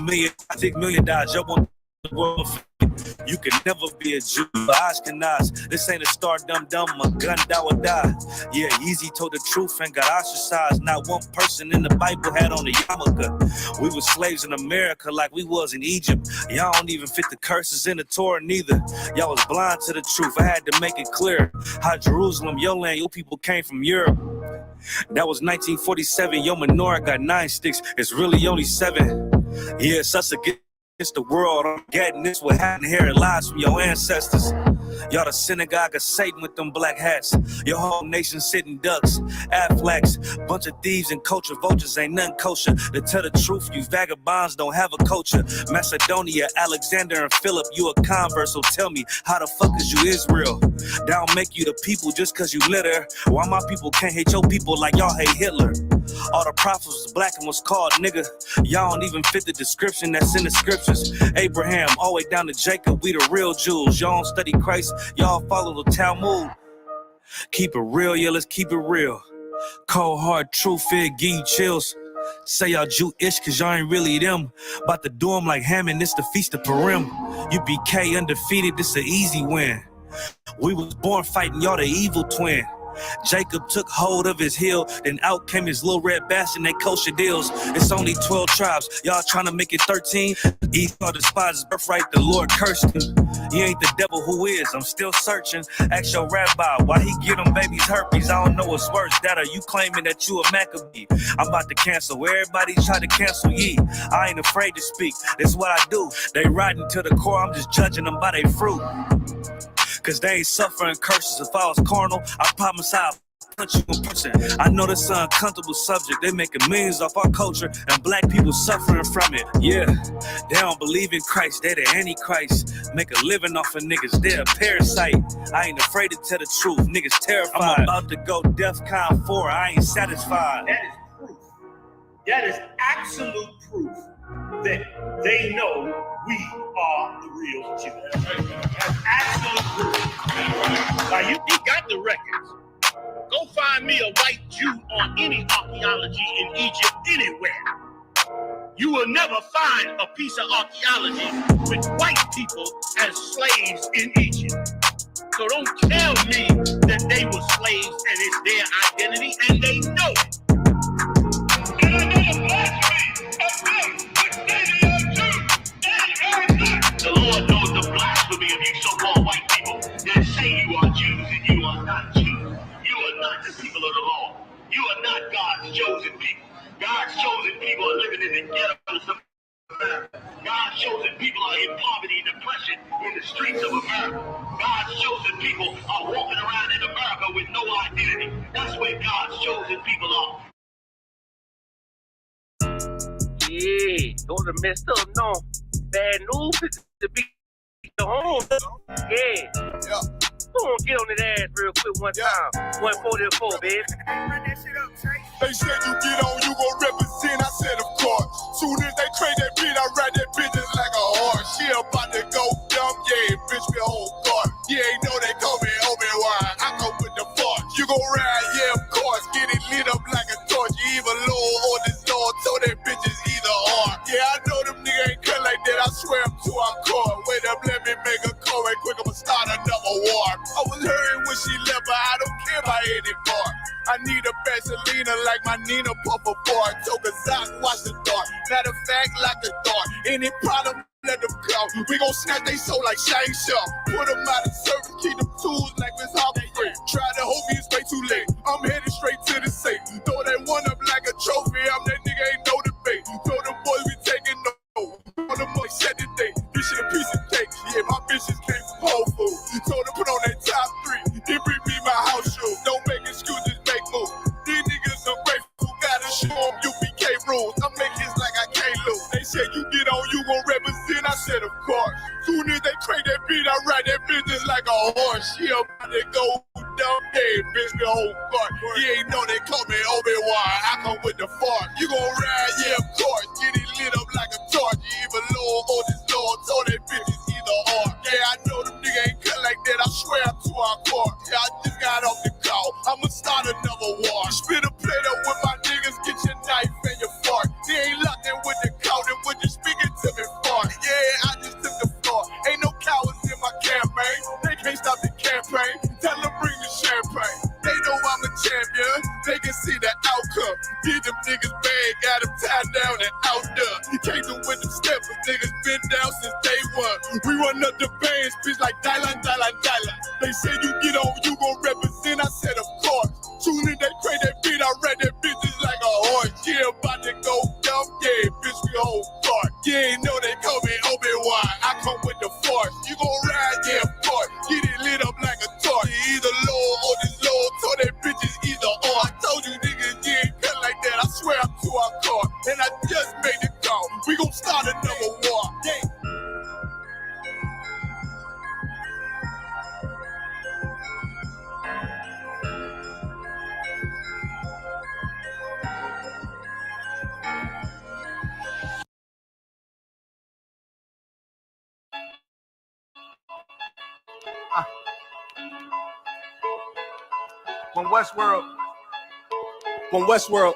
$1 million, jump on the world. You can never be a Jew or Ashkenaz. This ain't a star dumb, a gun that would die. Yeah, Easy told the truth and got ostracized. Not one person in the Bible had on a yarmulke. We were slaves in America like we was in Egypt. Y'all don't even fit the curses in the Torah neither. Y'all was blind to the truth. I had to make it clear how Jerusalem, your land, your people came from Europe. That was 1947. Your menorah got 9 sticks. It's really only 7. Yeah, it's us against the world. I'm getting this. What happened here? It lies from your ancestors. Y'all the synagogue of Satan with them black hats. Your whole nation sitting ducks, Aflacs, bunch of thieves and culture vultures. Ain't nothing kosher. To tell the truth, you vagabonds don't have a culture. Macedonia, Alexander, and Philip, you a convert. So tell me, how the fuck is you Israel? That don't make you the people just cause you litter. Why my people can't hate your people like y'all hate Hitler? All the prophets was black and was called nigga. Y'all don't even fit the description that's in the scriptures. Abraham, all the way down to Jacob, we the real Jews. Y'all don't study Christ, y'all follow the Talmud. Keep it real, yeah, let's keep it real. Cold hard truth, it give you chills. Say y'all Jewish cause y'all ain't really them. About to do them like Hammond, it's the Feast of Purim. UBK undefeated, this an easy win. We was born fighting, y'all the evil twin. Jacob took hold of his heel, then out came his little red bastard and they kosher deals. It's only 12 tribes, y'all trying to make it 13. Esau despised his birthright, the Lord cursed him. He ain't the devil who is, I'm still searching. Ask your rabbi, why he get them babies herpes? I don't know what's worse, that or you claiming that you a Maccabee. I'm about to cancel, everybody try to cancel ye. I ain't afraid to speak, that's what I do. They riding to the core, I'm just judging them by their fruit. Cause they ain't suffering curses. If I was carnal, I promise I'll punch you in person. I know this is an uncomfortable subject. They making millions off our culture and black people suffering from it. Yeah, they don't believe in Christ. They the Antichrist. Make a living off of niggas. They're a parasite. I ain't afraid to tell the truth. Niggas terrified. I'm about to go DEFCON 4. I ain't satisfied. That is proof. That is absolute proof that they know we are the real Jews. That's absolute proof. Now you got the records. Go find me a white Jew on any archaeology in Egypt anywhere. You will never find a piece of archaeology with white people as slaves in Egypt. So don't tell me that they were slaves and it's their identity, and they know it. And I know the blasphemy of them, which they are Jews. The Lord knows the blasphemy of you so-called white people that say you are Jews and you are not Jews. You are not the people of the law. You are not God's chosen people. God's chosen people are living in the ghettos of America. God's chosen people are in poverty and depression in the streets of America. God's chosen people are walking around in America with no identity. That's where God's chosen people are. Yeah, those are messed up. No, bad news to be the home. Yeah. Go on, get on that ass real quick one time. 144, baby. Run that shit up, Trey. They said you get on, you gon' represent. I said, of course. Soon as they trade that beat, I ride that bitch just like a horse. She about to go dumb, yeah, bitch, me whole car. You ain't know they call me Obi-Wan. I come with the force. You gon' ride, yeah, of course. Get it lit up like a torch. You either low or this Lord. So that bitch is either or. Yeah, I know them niggas ain't cut like that. I swear I'm too hardcore. Wait up, let me make a call right quick. I'ma start another war. I was hurting when she left, but I don't care about anymore. I need a Vaseline like my Nina Puffer Ford. Took a sock, watch the dark. Matter of fact, like a dart. Any problem, let them come. We gon' snatch they soul like Shang Tsung. Put them out of service, keep them tools like Miss Hopper Free. Try to hope it's way too late. I'm headed straight to the safe. Throw that one up like a trophy. I'm that nigga, ain't no debate. Throw them boys, we taking no. On the money, set the date. This shit a piece of cake. Yeah, my bitches came from Whole Foods. Told them put on that top 3. Then bring me my house shoes. Don't make excuses, make moves. These niggas ungrateful. Gotta show them UBK rules. I make hits like I can't lose. They said you get on, you gon' represent. I said, of course. Soon as they crank that beat, I ride that bitch just like a horse. She about to go dumb, yeah, bitch, the whole part. You ain't know they call me Obi-Wan. I come with the fart. You gon' ride, yeah, of course. Get it lit up like a torch. You either low or this Lord. So that bitch is either or. Yeah, I know them niggas ain't cut like that. I swear I'm too hardcore. Yeah, I just got off the call. I'ma start another war. Spit a plate up with my niggas. Get your knife and your fork. They ain't locked in with the counting. With the speaking We run up the bands, bitch, like Dylan. They say you get on, you gon' represent. I said, of course. Soon as they play that beat, I read that bitch just like a horse. Yeah, about to go dumb, yeah, bitch, we whole part. Yeah, know they call me Obi-Wan. I come with the force. You gon' ride, yeah, of course. Get it lit up like a torch. Either low or this low, told that bitch is either or. I told you niggas, you ain't cut like that. I swear I'm to our car. And I just made it go. We gon' start another war. Yeah. From Westworld.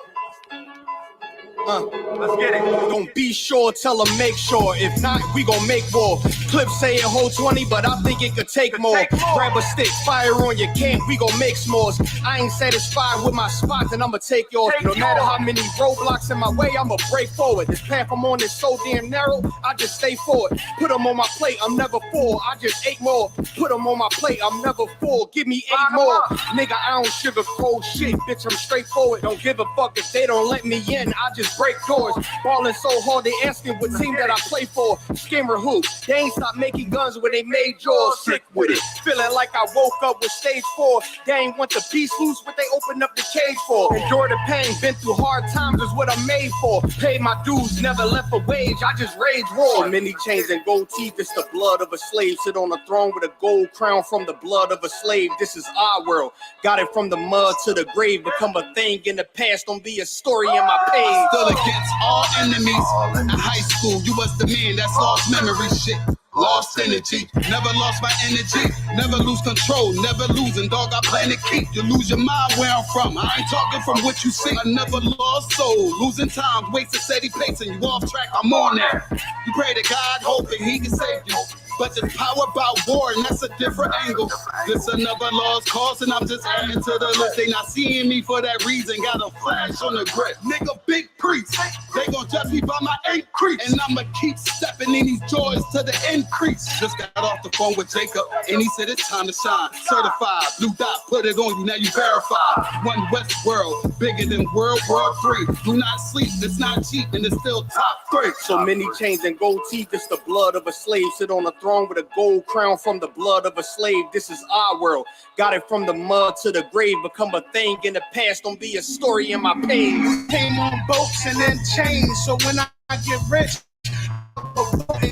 Let's get it. Don't be sure, tell them make sure. If not, we gon' make war. Clips say it hold 20, but I think it could take more. Grab a stick, fire on your camp, we gon' make s'mores. I ain't satisfied with my spot, then I'ma take yours. No matter how many roadblocks in my way, I'ma break forward. This path I'm on is so damn narrow, I just stay forward. Put them on my plate, I'm never full, I just ate more. Put them on my plate, I'm never full, give me 8 more. Nigga, I don't sugarcoat shit, bitch, I'm straightforward. Don't give a fuck if they don't let me in, I just break doors. Ballin' so hard, they asking what team that I play for. Scammer who? They ain't stopped making guns when they made yours. Sick with it. Feeling like I woke up with stage 4. They ain't want the beast loose, what they opened up the cage for. Endure the pain, been through hard times is what I'm made for. Paid my dues, never left a wage, I just rage war. So many chains and gold teeth, it's the blood of a slave. Sit on a throne with a gold crown from the blood of a slave. This is our world. Got it from the mud to the grave. Become a thing in the past, don't be a story in my page. Still against all enemies. In high school, you was the man that's lost memory shit. Lost energy, never lost my energy. Never lose control, never losing. Dog, I plan to keep you. Lose your mind where I'm from. I ain't talking from what you see. I never lost soul. Losing time, wasted steady pacing. You off track, I'm on there. You pray to God, hoping he can save you. But there's power about war, and that's a different angle. This another lost cause, and I'm just adding to the list. They not seeing me for that reason. Got a flash on the grip. Nigga, big priest. They gon' judge me by my increase. And I'ma keep stepping in these joys to the increase. Just got off the phone with Jacob, and he said it's time to shine. Certified, blue dot, put it on you, now you verified. One West world, bigger than World War III. Do not sleep, it's not cheap, and it's still top 3. So many chains and gold teeth, it's the blood of a slave. Sit on a throne with a gold crown from the blood of a slave. This is our world. Got it from the mud to the grave. Become a thing in the past, don't be a story in my page. Came on boats and then chains, so when I get rich,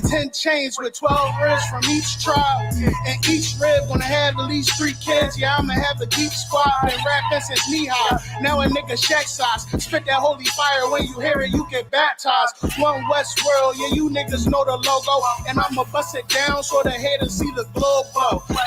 10 chains with 12 ribs from each tribe, and each rib gonna have at least 3 kids. Yeah, I'ma have a deep squad. Been rapping since knee high. Now a nigga shack size. Spit that holy fire. When you hear it, you get baptized. One West world, yeah, you niggas know the logo, and I'ma bust it down so the haters see the glow.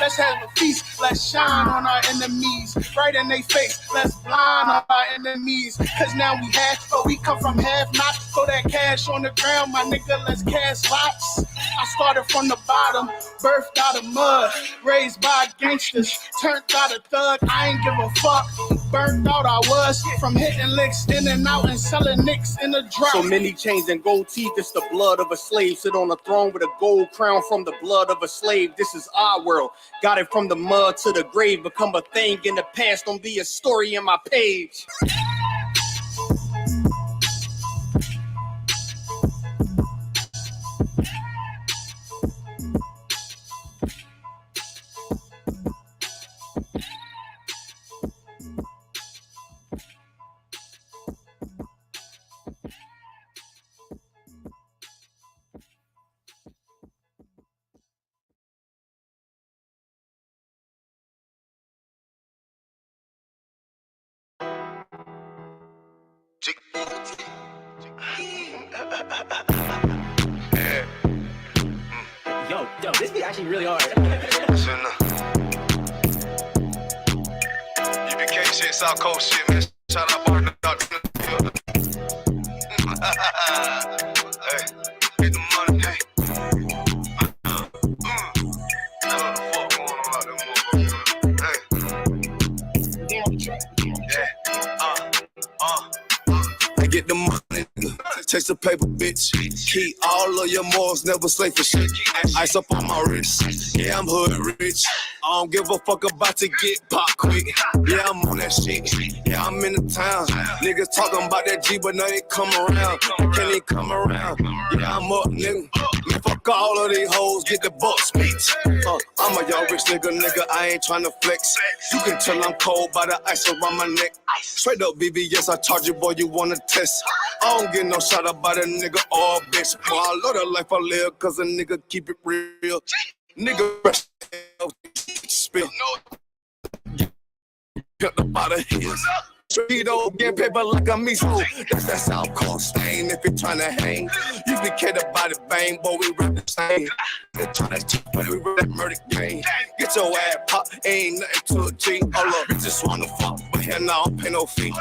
Let's have a feast. Let's shine on our enemies, right in their face. Let's blind on our enemies, cause now we half, but we come from half not. Throw that cash on the ground, my nigga. Let's cast lots. I started from the bottom, birthed out of mud, raised by gangsters, turned out a thug. I ain't give a fuck. Burnt out I was from hitting licks in and out and selling nicks in the drop. So many chains and gold teeth, it's the blood of a slave. Sit on a throne with a gold crown from the blood of a slave. This is our world. Got it from the mud to the grave. Become a thing in the past, don't be a story in my page. Yo, this be actually really hard. UBK shit, South Coast shit, man. Shout out Barton. Hey, get the money, hey. What the fuck going on out there, motherfucker? Hey. Yeah. I get the money, nigga. Chase piece of paper, bitch. Keep all of your morals, never slave for shit. Ice up on my wrist. Yeah, I'm hood rich. I don't give a fuck about to get pop quick. Yeah, I'm on that shit. Yeah, I'm in the town. Niggas talking about that G, but now they come around. Can they come around? Yeah, I'm up, nigga. Man, fuck all of these hoes, get the bucks, bitch. I'm a young rich nigga, I ain't tryna flex. You can tell I'm cold by the ice around my neck. Straight up BBS, I charge you, boy, you wanna test. I don't get no shot up by the nigga or bitch. Well, I love the life I live, cause a nigga keep it real. Nigga, rest spill. Cut up out of his. Speedo, get paper like a miso. That's that South Coast stain if you're tryna hang. You can care about it, bang, boy, we rap the same. They're tryna cheat, but we rap that murder game. Get your ass pop, ain't nothing to a G. All up, bitches wanna fuck, but hell no, I don't pay no fee.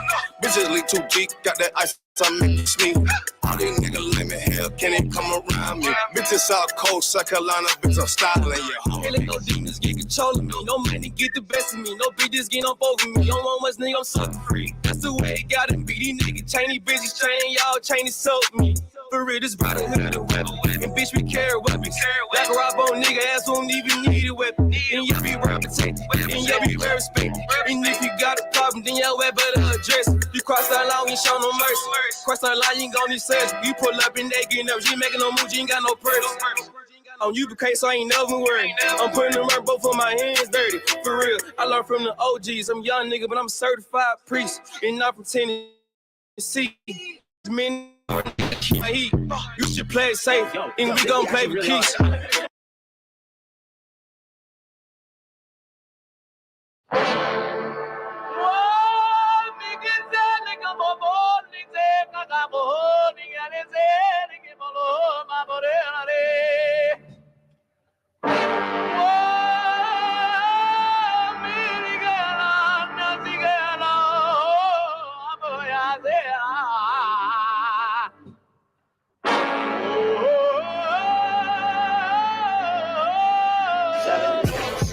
Bitches lead too deep, got that ice, I make you sneeze. All these niggas lame as hell, can't even come around me. Bitches South Coast, South Carolina, bitch, I'm styling, yeah. Can't let no demons get control of me. No money get the best of me. No bitches get on over me. Don't want much nigga, I'm sucker free. That's the way it gotta be. These niggas chainy bitches train, y'all chainy soak me. For real, this brotherhood a weapon. And bitch, we carry weapons. Like a rob on nigga ass won't even need a weapon. And you be well protected. And you be well respected. And if you got a problem, then your way better address it. You cross that line, we ain't show no mercy. Cross that line, you ain't gon' need search. You pull up and they getting up. You ain't making no moves, you ain't got no purse. On UPK, so I ain't never worried. I'm putting them right, both of my hands dirty. For real, I learned from the OGs. I'm a young nigga, but I'm a certified priest. And not from Tennessee. Men, my heat. You should play it safe, and we gon' play with keys.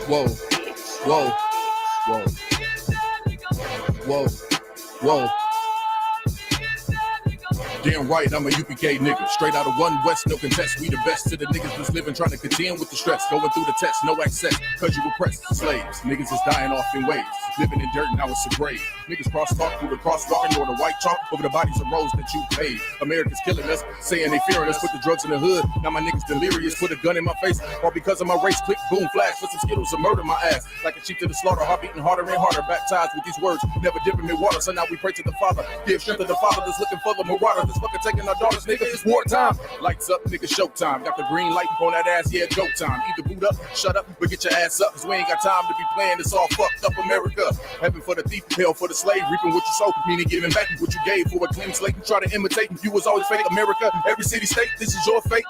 Whoa, whoa, whoa, whoa, whoa. Damn right, I'm a UPK nigga. Straight out of one West, no contest. We the best to the niggas that's living, trying to contend with the stress. Going through the test, no access, cause you oppressed. Slaves, niggas is dying off in waves. Living in dirt, now it's a grave. Niggas cross-talk through the crosswalk or the white chalk over the bodies of roads that you paid. America's killing us, saying they fearing us. Put the drugs in the hood, now my niggas delirious. Put a gun in my face, all because of my race. Click, boom, flash, put some Skittles and murder my ass. Like a sheep to the slaughter, heart beating harder and harder. Baptized with these words, never dipping in water. So now we pray to the Father. Give strength to the Father that's looking for the marauder. That's fucking taking our daughters, nigga. It's wartime. Lights up, nigga, showtime. Got the green light on that ass, yeah, go time. Either boot up, shut up, but get your ass up. Cause we ain't got time to be playing this all fucked up America. Heaven for the thief, hell for the slave. Reaping what you sow, meaning giving back what you gave for a clean slate. You try to imitate, you was always fake. America, every city, state, this is your fate.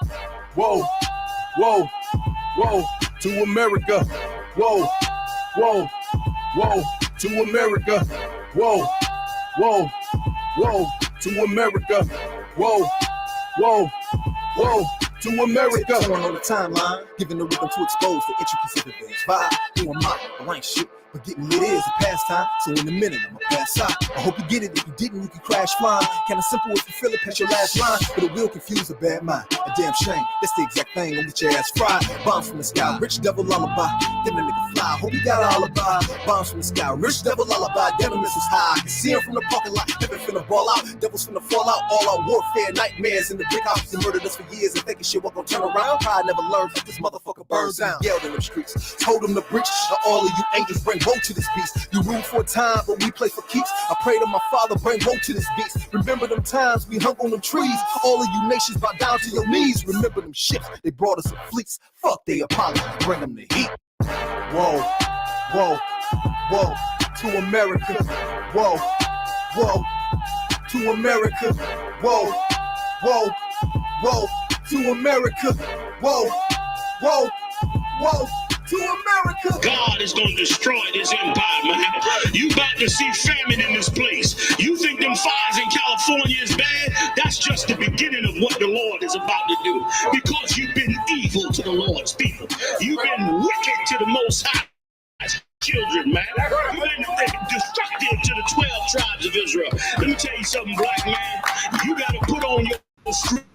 Whoa, whoa, whoa, to America. Whoa, whoa, whoa, to America. Whoa, whoa, whoa, to America. Whoa, whoa, whoa, to America. Turn on the timeline, giving the rhythm to expose the intricacies of this vibe. Who am I ain't shit, but getting lit is a pastime. So in a minute, I'ma pass out. I hope you get it. If you didn't, you can crash flying. Kinda simple if you feel it, past your last line. But it will confuse a bad mind. A damn shame. That's the exact thing on which your ass fried. Bombs from the sky, rich devil lullaby. Then the nigga fly. Hope you got an alibi. Bombs from the sky, rich devil lullaby. Damn, the missiles high. I can see him from the parking lot. Living finna ball out. Devils finna fall out. All out warfare, nightmares in the brick house. They murdered us for years and thinking shit was gonna turn around. Pride never learned. This motherfucker burns down. Yelled in them streets. Told them to breach. All of you angels bring woe to this beast. You rule for a time, but we play for keeps. I pray to my Father, bring woe to this beast. Remember them times we hung on them trees. All of you nations bow down to your knees. Remember them ships, they brought us in fleets. Fuck the Apollo, bring them the heat. Whoa, whoa, whoa, to America. Whoa, whoa, to America. Whoa, whoa, whoa, to America. Whoa, whoa, whoa. To America. God is going to destroy this empire, man. You about to see famine in this place. You think them fires in California is bad? That's just the beginning of what the Lord is about to do. Because you've been evil to the Lord's people. You've been wicked to the Most High children, man. You've been destructive to the 12 tribes of Israel. Let me tell you something, black man. You got to put on your strength.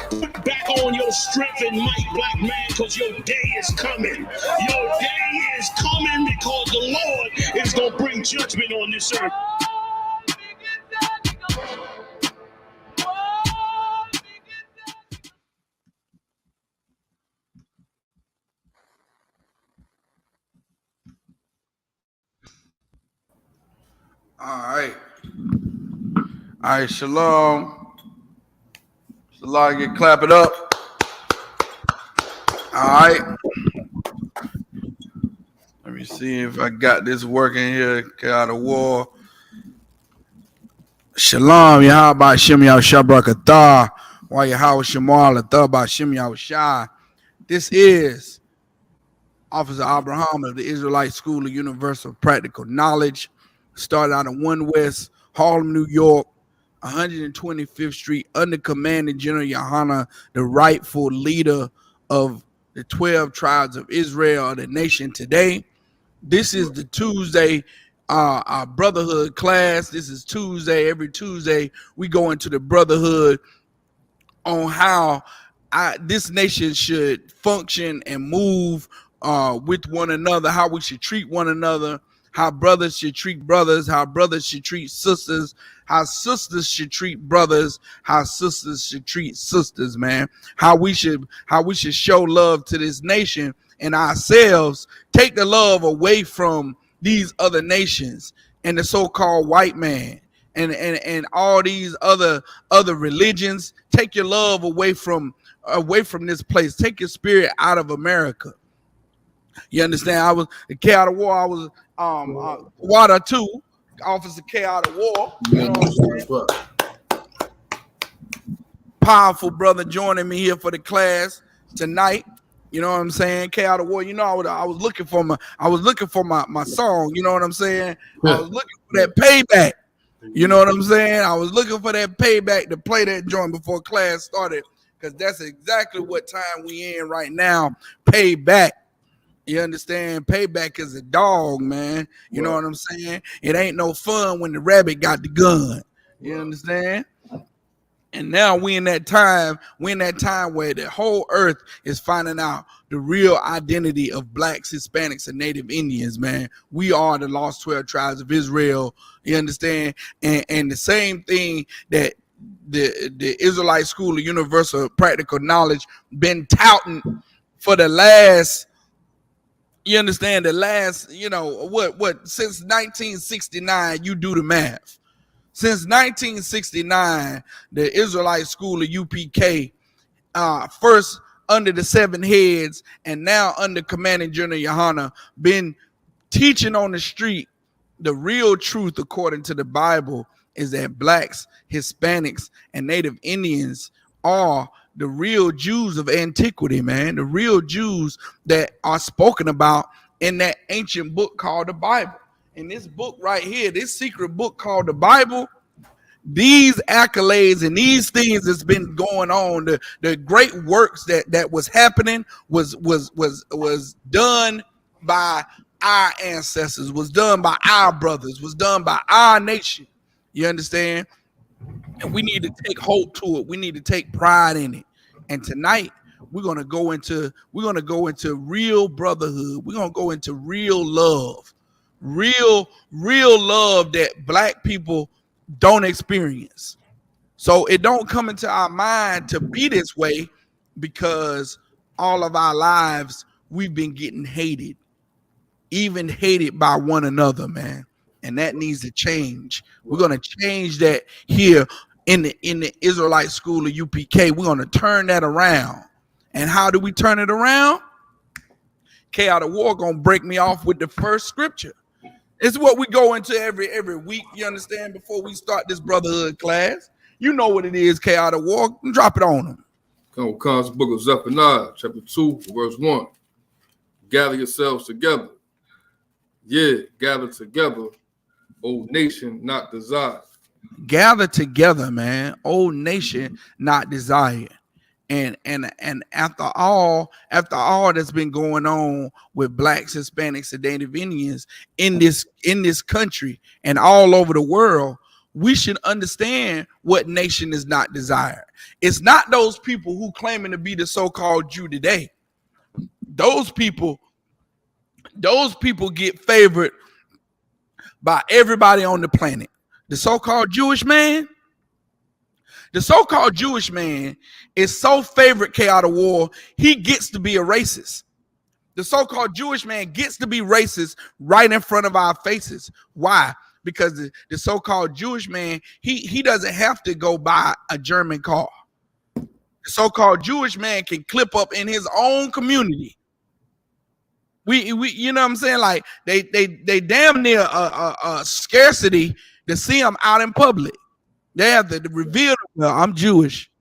Put back on your strength and might, black man, because your day is coming. Your day is coming because the Lord is going to bring judgment on this earth. All right, shalom. Shalom, get clap it up. All right. Let me see if I got this working here. Get out of war. Shalom, Yahweh Shem Yahushabrakatah. Why Yahweh Shemal Atah Shem Yahushai. This is Officer Abraham of the Israelite School of Universal Practical Knowledge. Started out in 1 West, Harlem, New York, 125th Street, under Commanding General Yohana, the rightful leader of the 12 tribes of Israel, the nation today. This is the Tuesday our Brotherhood class. This is Tuesday. Every Tuesday, we go into the Brotherhood on how this nation should function and move with one another, how we should treat one another, how brothers should treat brothers, how brothers should treat sisters, how sisters should treat brothers, how sisters should treat sisters, man. How we should show love to this nation and ourselves, take the love away from these other nations and the so-called white man and all these other religions. Take your love away from this place. Take your spirit out of America. You understand? I was the K out of war. I was Water 2, Officer K out of war. You know what I'm saying? Powerful brother joining me here for the class tonight. You know what I'm saying? K out of war. You know, I was looking for my song. You know what I'm saying? I was looking for that payback. You know what I'm saying? I was looking for that payback to play that joint before class started, because that's exactly what time we in right now. Payback. You understand? Payback is a dog, man. You know what I'm saying? It ain't no fun when the rabbit got the gun. You understand? And now we in that time where the whole earth is finding out the real identity of blacks, Hispanics, and Native Indians, man. We are the lost 12 tribes of Israel. You understand? And the same thing that the Israelite School of Universal Practical Knowledge been touting for the last, you understand, what since 1969, you do the math. Since 1969, the Israelite School of UPK, first under the 7 heads and now under Commanding General Yohana, been teaching on the street the real truth according to the Bible is that blacks, Hispanics, and Native Indians are the real Jews of antiquity, man. The real Jews that are spoken about in that ancient book called the Bible. In this book right here, this secret book called the Bible, these accolades and these things that's been going on, the great works that was happening was done by our ancestors, was done by our brothers, was done by our nation. You understand? And we need to take hope to it. We need to take pride in it. And tonight we're gonna go into real brotherhood. We're gonna go into real love. Real love that black people don't experience. So it don't come into our mind to be this way, because all of our lives we've been getting hated, even hated by one another, man. And that needs to change. We're gonna change that here in the Israelite School of UPK. We're gonna turn that around. And how do we turn it around? K out of war gonna break me off with the first scripture. It's what we go into every week, you understand, before we start this brotherhood class. You know what it is, K out of war. Drop it on them. Comes the book of Zephaniah, chapter 2, verse 1. Gather yourselves together. Yeah, gather together, O nation not desired. Gather together, man, O nation not desired. And after all that's been going on with blacks, Hispanics, and Native Indians in this country and all over the world, we should understand what nation is not desired. It's not those people who claiming to be the so-called Jew today. Those people get favored by everybody on the planet. The so-called Jewish man is so favorite N.W.O, he gets to be a racist. The so-called Jewish man gets to be racist right in front of our faces. Why? Because the so-called Jewish man, he doesn't have to go buy a German car. The so-called Jewish man can clip up in his own community. We you know what I'm saying? Like they damn near a scarcity to see them out in public. They have to reveal, well, I'm Jewish.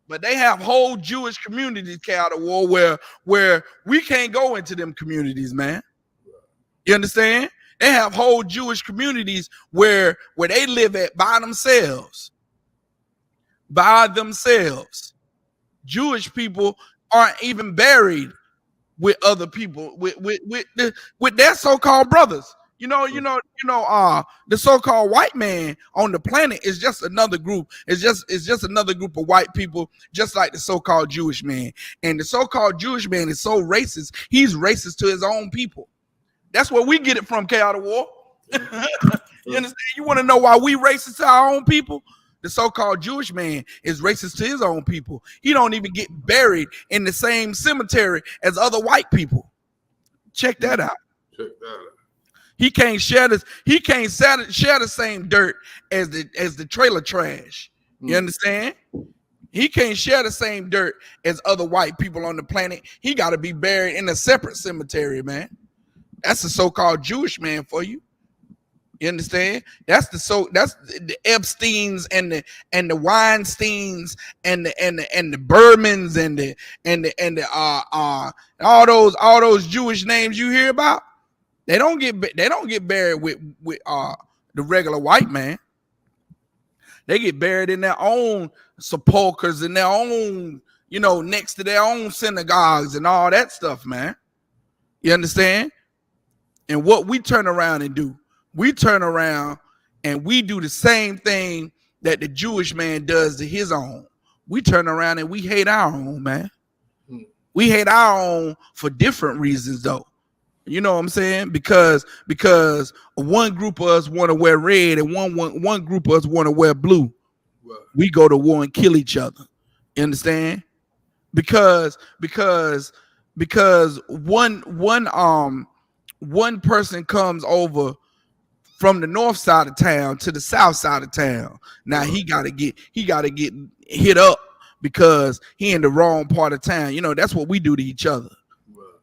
But they have whole Jewish communities out of war where we can't go into them communities, man. You understand? They have whole Jewish communities where they live at by themselves. By themselves. Jewish people aren't even buried with other people, with their so-called brothers. The so-called white man on the planet is just another group. It's just another group of white people, just like the so-called Jewish man. And the so-called Jewish man is so racist. He's racist to his own people. That's where we get it from, N.W.O. You understand? You want to know why we racist to our own people? The so-called Jewish man is racist to his own people. He don't even get buried in the same cemetery as other white people. Check that out. He can't share this. He can't share the same dirt as the trailer trash. You understand? He can't share the same dirt as other white people on the planet. He got to be buried in a separate cemetery, man. That's the so-called Jewish man for you. You understand? That's the Epsteins and the Weinsteins and the Bermans and all those Jewish names you hear about. They don't get buried with the regular white man. They get buried in their own sepulchers, in their own, next to their own synagogues and all that stuff, man. You understand? And what we turn around and do, we turn around and we do the same thing that the Jewish man does to his own. We turn around and we hate our own, man. We hate our own for different reasons, though. You know what I'm saying? Because one group of us want to wear red and one group of us want to wear blue. Right. We go to war and kill each other. You understand? Because one person comes over from the north side of town to the south side of town. Now he gotta get hit up because he in the wrong part of town. That's what we do to each other.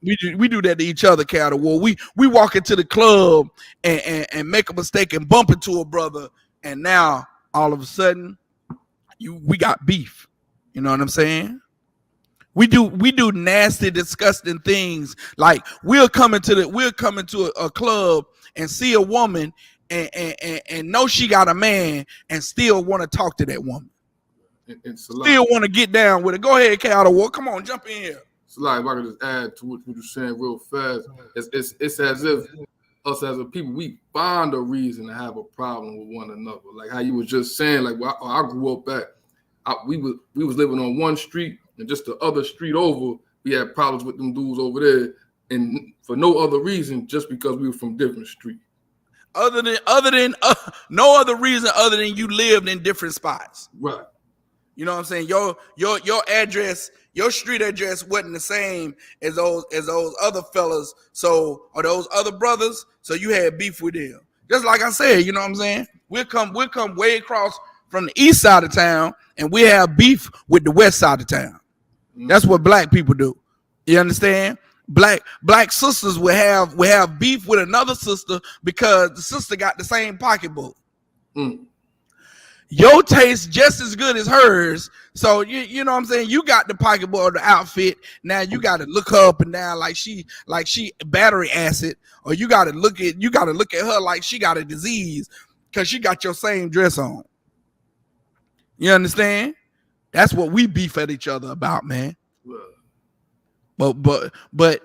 We do that to each other, N.W.O. We walk into the club and make a mistake and bump into a brother, and now all of a sudden we got beef. You know what I'm saying? We do nasty, disgusting things. Like we'll come into a club and see a woman and know she got a man and still want to talk to that woman. Still want to get down with it. Go ahead, N.W.O. Come on, jump in here. So like, if I could just add to what you're saying real fast, it's as if us as a people, we find a reason to have a problem with one another. Like how you was just saying, like I grew up we was living on one street, and just the other street over, we had problems with them dudes over there, and for no other reason, just because we were from different streets. Other than no other reason other than you lived in different spots. Right. You know what I'm saying? Your address, your street address wasn't the same as those other fellas, or those other brothers, so you had beef with them. Just like I said, you know what I'm saying? We'll come way across from the east side of town and we have beef with the west side of town. That's what black people do. You understand? Black sisters will have beef with another sister because the sister got the same pocketbook. Your taste just as good as hers. So you know what I'm saying? You got the pocketbook or the outfit. Now you got to look her up and down like she battery acid, or you got to look at her like she got a disease because she got your same dress on. You understand? That's what we beef at each other about, man. But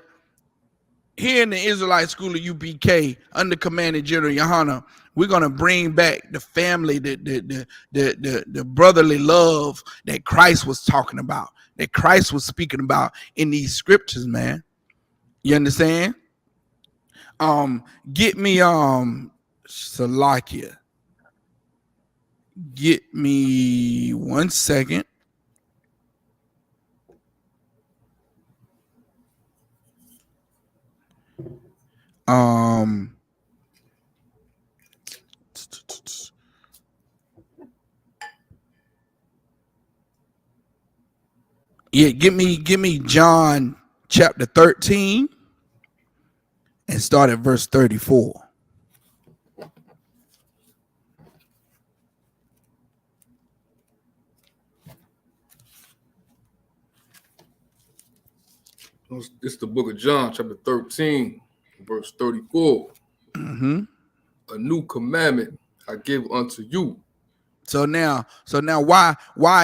here in the Israelite School of UPK, under Commanding General Yohana, we're gonna bring back the family, the brotherly love that Christ was talking about, that Christ was speaking about in these scriptures, man. You understand? Get me Salakia. Get me 1 second. Yeah, give me John chapter 13 and start at verse 34. It's the book of John, chapter 13, verse 34. Mm-hmm. A new commandment I give unto you. So now why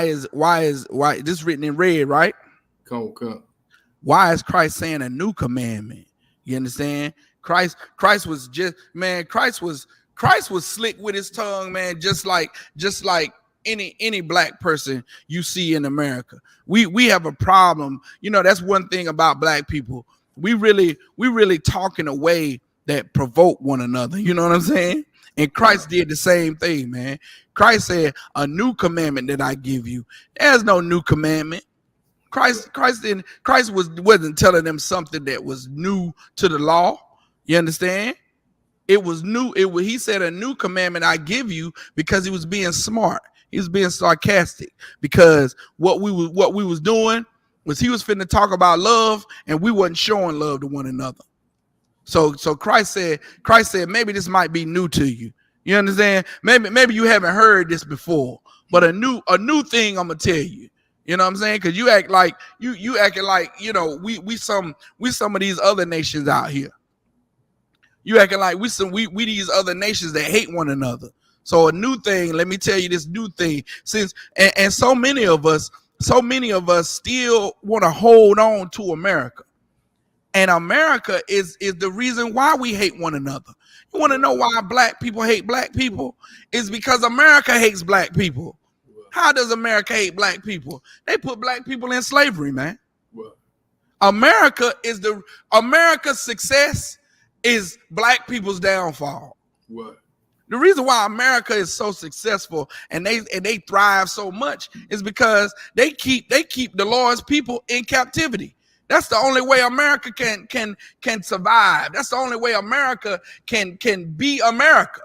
is this is written in red, right? Come. Why is Christ saying a new commandment? You understand? Christ was just, man, Christ was slick with his tongue, man, just like any black person you see in America. We have a problem. You know, that's one thing about black people. We really talk in a way that provoke one another. You know what I'm saying? And Christ did the same thing, man. Christ said, a new commandment that I give you. There's no new commandment. Christ wasn't telling them something that was new to the law. You understand? It was new. He said a new commandment I give you, because he was being smart. He was being sarcastic, because what we was doing was he was finna talk about love, and we wasn't showing love to one another. So Christ said, maybe this might be new to you. You understand? Maybe you haven't heard this before, but a new thing I'm gonna tell you. You know what I'm saying? Because you act like you acting like, you know, we some of these other nations out here. You acting like we these other nations that hate one another. So a new thing, let me tell you this new thing. Since and so many of us still want to hold on to America. And America is the reason why we hate one another. You want to know why black people hate black people? It's because America hates black people. How does America hate black people? They put black people in slavery, man. America's success is black people's downfall. The reason why America is so successful and they thrive so much is because they keep the Lord's people in captivity. That's the only way America can survive. That's the only way America can be America,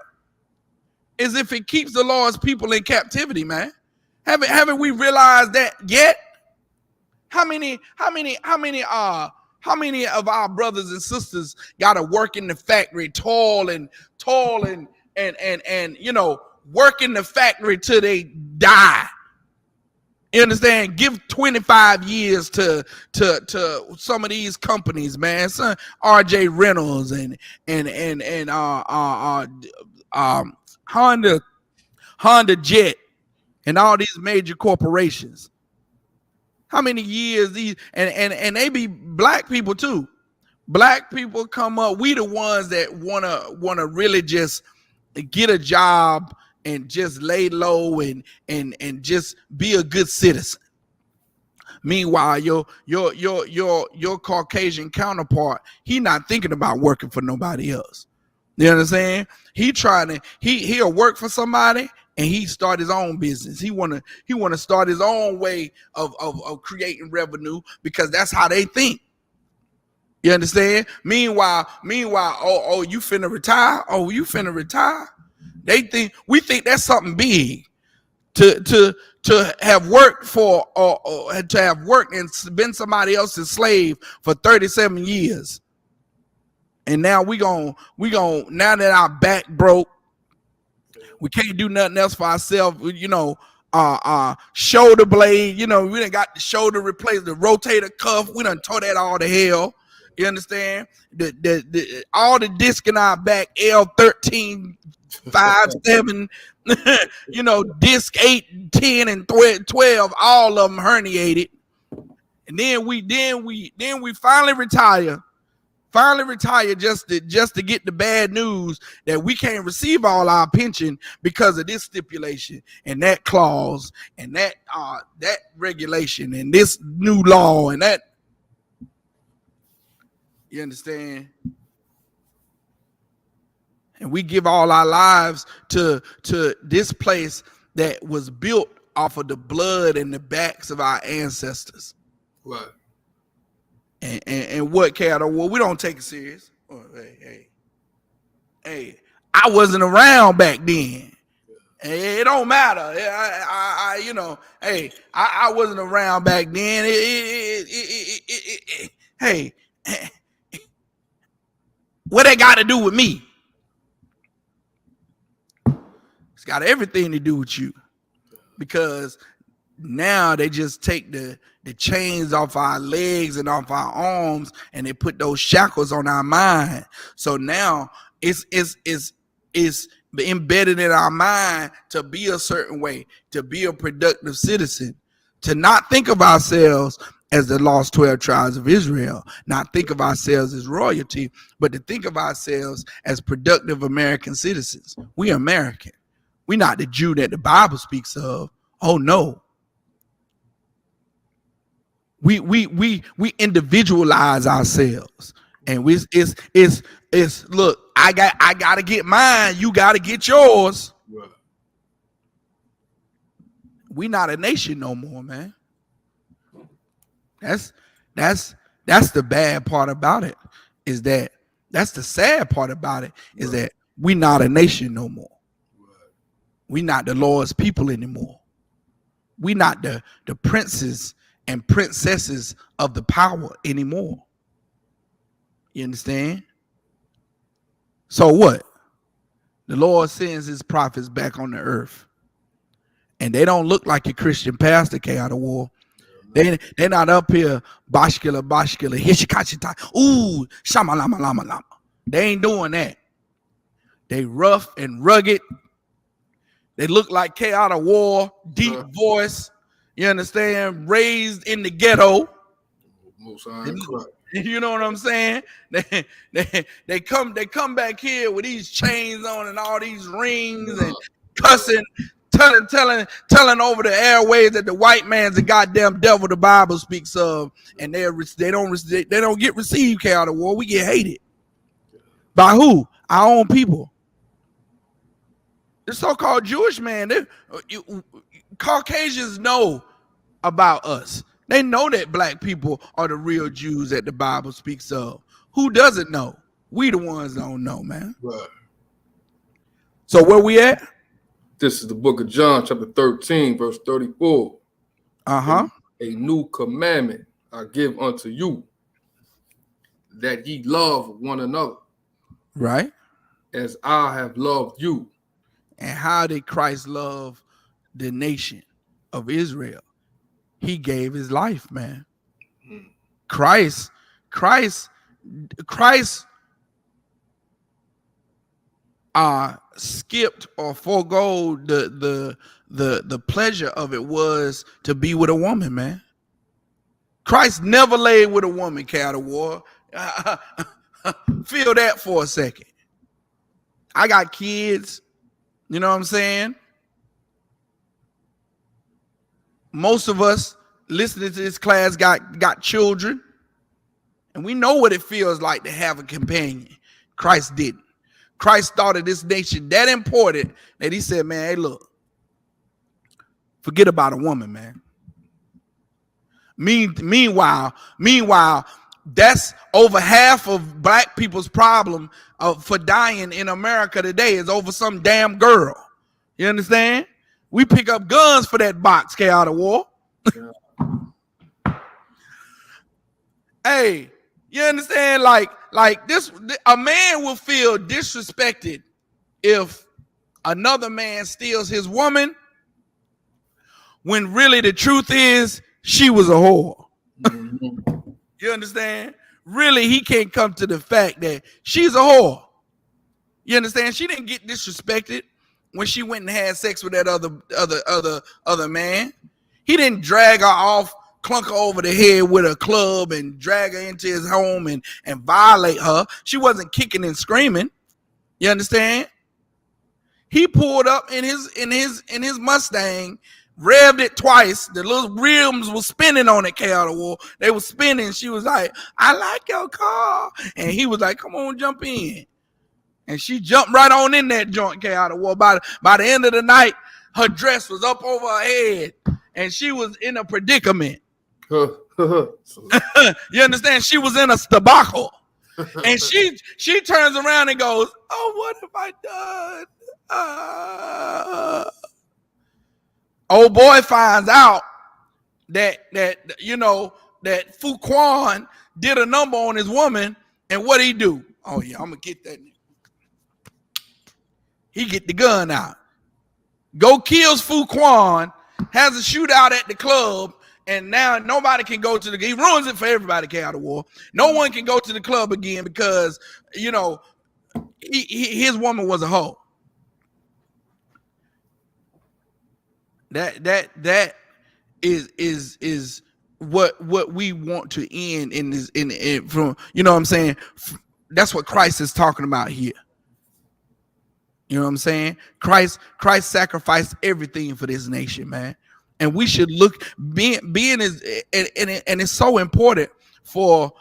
is if it keeps the Lord's people in captivity, man. Haven't we realized that yet? How many of our brothers and sisters gotta work in the factory, toil and you know, work in the factory till they die? You understand? Give 25 years to some of these companies, man. Son, RJ Reynolds and Honda Jet and all these major corporations. How many years these and they be black people too. Black people come up. We the ones that wanna really just get a job and just lay low and just be a good citizen. Meanwhile, your Caucasian counterpart, he not thinking about working for nobody else. You understand? He'll work for somebody and he start his own business. He wanna start his own way of creating revenue, because that's how they think. You understand? Meanwhile, oh, you finna retire? Oh, you finna retire? We think that's something big to have worked for or to have worked and been somebody else's slave for 37 years. And now we gon' now that our back broke, we can't do nothing else for ourselves, you know. Shoulder blade, you know, we done got the shoulder replaced, the rotator cuff, we done tore that all to hell. You understand? The all the disc in our back, L13, 5, 7, you know, disc 8, 10, and 12, all of them herniated. And then we finally retire finally retire just to get the bad news that we can't receive all our pension because of this stipulation and that clause and that regulation and this new law and that. You understand? And we give all our lives to this place that was built off of the blood and the backs of our ancestors. Right. And what, Kato? Well, we don't take it serious. Oh, hey, I wasn't around back then. It don't matter. I wasn't around back then. Hey, what that got to do with me? It's got everything to do with you, because now they just take the chains off our legs and off our arms, and they put those shackles on our mind. So now it's embedded in our mind to be a certain way, to be a productive citizen, to not think of ourselves as the lost 12 tribes of Israel, not think of ourselves as royalty, but to think of ourselves as productive American citizens. We are American. We're not the Jew that the Bible speaks of. Oh no. We individualize ourselves, and it's look, I gotta get mine, you gotta get yours. Right. We not a nation no more, man. That's the bad part about it, is that that's the sad part about it, is that we not a nation no more. We not the Lord's people anymore. We not the princes and princesses of the power anymore. You understand? So what? The Lord sends his prophets back on the earth, and they don't look like a Christian pastor, N.W.O. They're not up here, bashkila, hishikachita, ooh, shama lama lama lama. They ain't doing that. They rough and rugged. They look like N.W.O, deep voice. You understand? Raised in the ghetto. You know what I'm saying? They come back here with these chains on and all these rings and cussing, telling over the airways that the white man's the goddamn devil the Bible speaks of, and they don't get received, N.W.O. We get hated. By who? Our own people. The so-called Jewish man, Caucasians know about us. They know that black people are the real Jews that the Bible speaks of. Who doesn't know? We the ones that don't know, man. Right. So where we at? This is the book of John, chapter 13, verse 34. Uh-huh. A new commandment I give unto you, that ye love one another. Right. As I have loved you. And how did Christ love the nation of Israel? He gave his life, man. Christ skipped or forego the pleasure of it was to be with a woman, man. Christ never laid with a woman, N.W.O. Feel that for a second. I got kids. You know what I'm saying? Most of us listening to this class got children, and we know what it feels like to have a companion. Christ didn't. Christ thought of this nation that important that he said, man, hey, look, forget about a woman, man. Meanwhile, that's over half of black people's problem for dying in America today is over some damn girl. You understand? We pick up guns for that box, N.W.O. Hey, you understand? Like this, a man will feel disrespected if another man steals his woman, when really the truth is she was a whore. Mm-hmm. You understand? Really, he can't come to the fact that she's a whore. You understand? She didn't get disrespected when she went and had sex with that other man. He didn't drag her off clunk her over the head with a club and drag her into his home and violate her. She wasn't kicking and screaming. You understand? He pulled up in his Mustang, revved it twice. The little rims were spinning on it, K.O. They were spinning. She was like, I like your car. And he was like, come on, jump in. And she jumped right on in that joint, K.O. By the end of the night, her dress was up over her head, and she was in a predicament. You understand? She was in a debacle. And she turns around and goes, oh, what have I done? Old boy finds out that Fuquan did a number on his woman, and what he do? Oh yeah, I'm gonna get that. He get the gun out, go kills Fuquan, has a shootout at the club, and now nobody can go to the. He ruins it for everybody. K.O. No one can go to the club again because his woman was a hoe. That is what we want to end in this from, you know what I'm saying? That's what Christ is talking about here. You know what I'm saying? Christ sacrificed everything for this nation, man. And we should look being is and it's so important for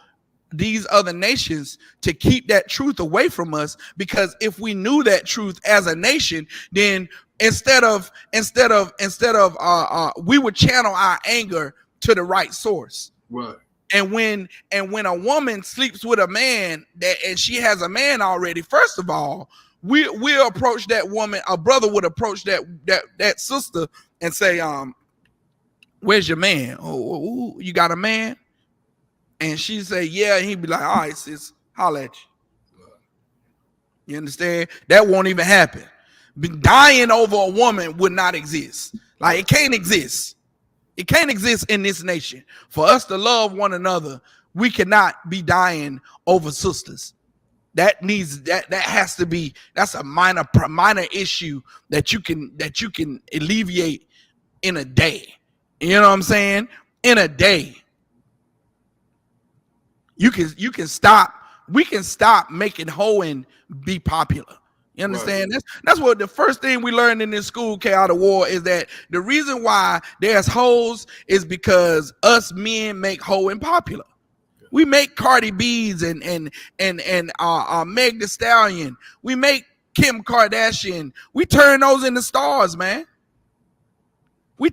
these other nations to keep that truth away from us, because if we knew that truth as a nation, then instead of we would channel our anger to the right source. Right. And when a woman sleeps with a man and she has a man already, first of all, we'll approach that woman. A brother would approach that sister and say, where's your man? Oh, you got a man? And she say, yeah. And he'd be like, all right, sis, holla at you. You understand? That won't even happen. Dying over a woman would not exist. Like, it can't exist. It can't exist in this nation. For us to love one another, we cannot be dying over sisters. That has to be. That's a minor issue that you can alleviate in a day. You know what I'm saying? In a day. You can stop. We can stop making hoeing be popular. You understand? Right. That's what the first thing we learned in this school, K.O. is that the reason why there's hoes is because us men make hoeing popular. We make Cardi B's and Meg Thee Stallion. We make Kim Kardashian. We turn those into stars, man. We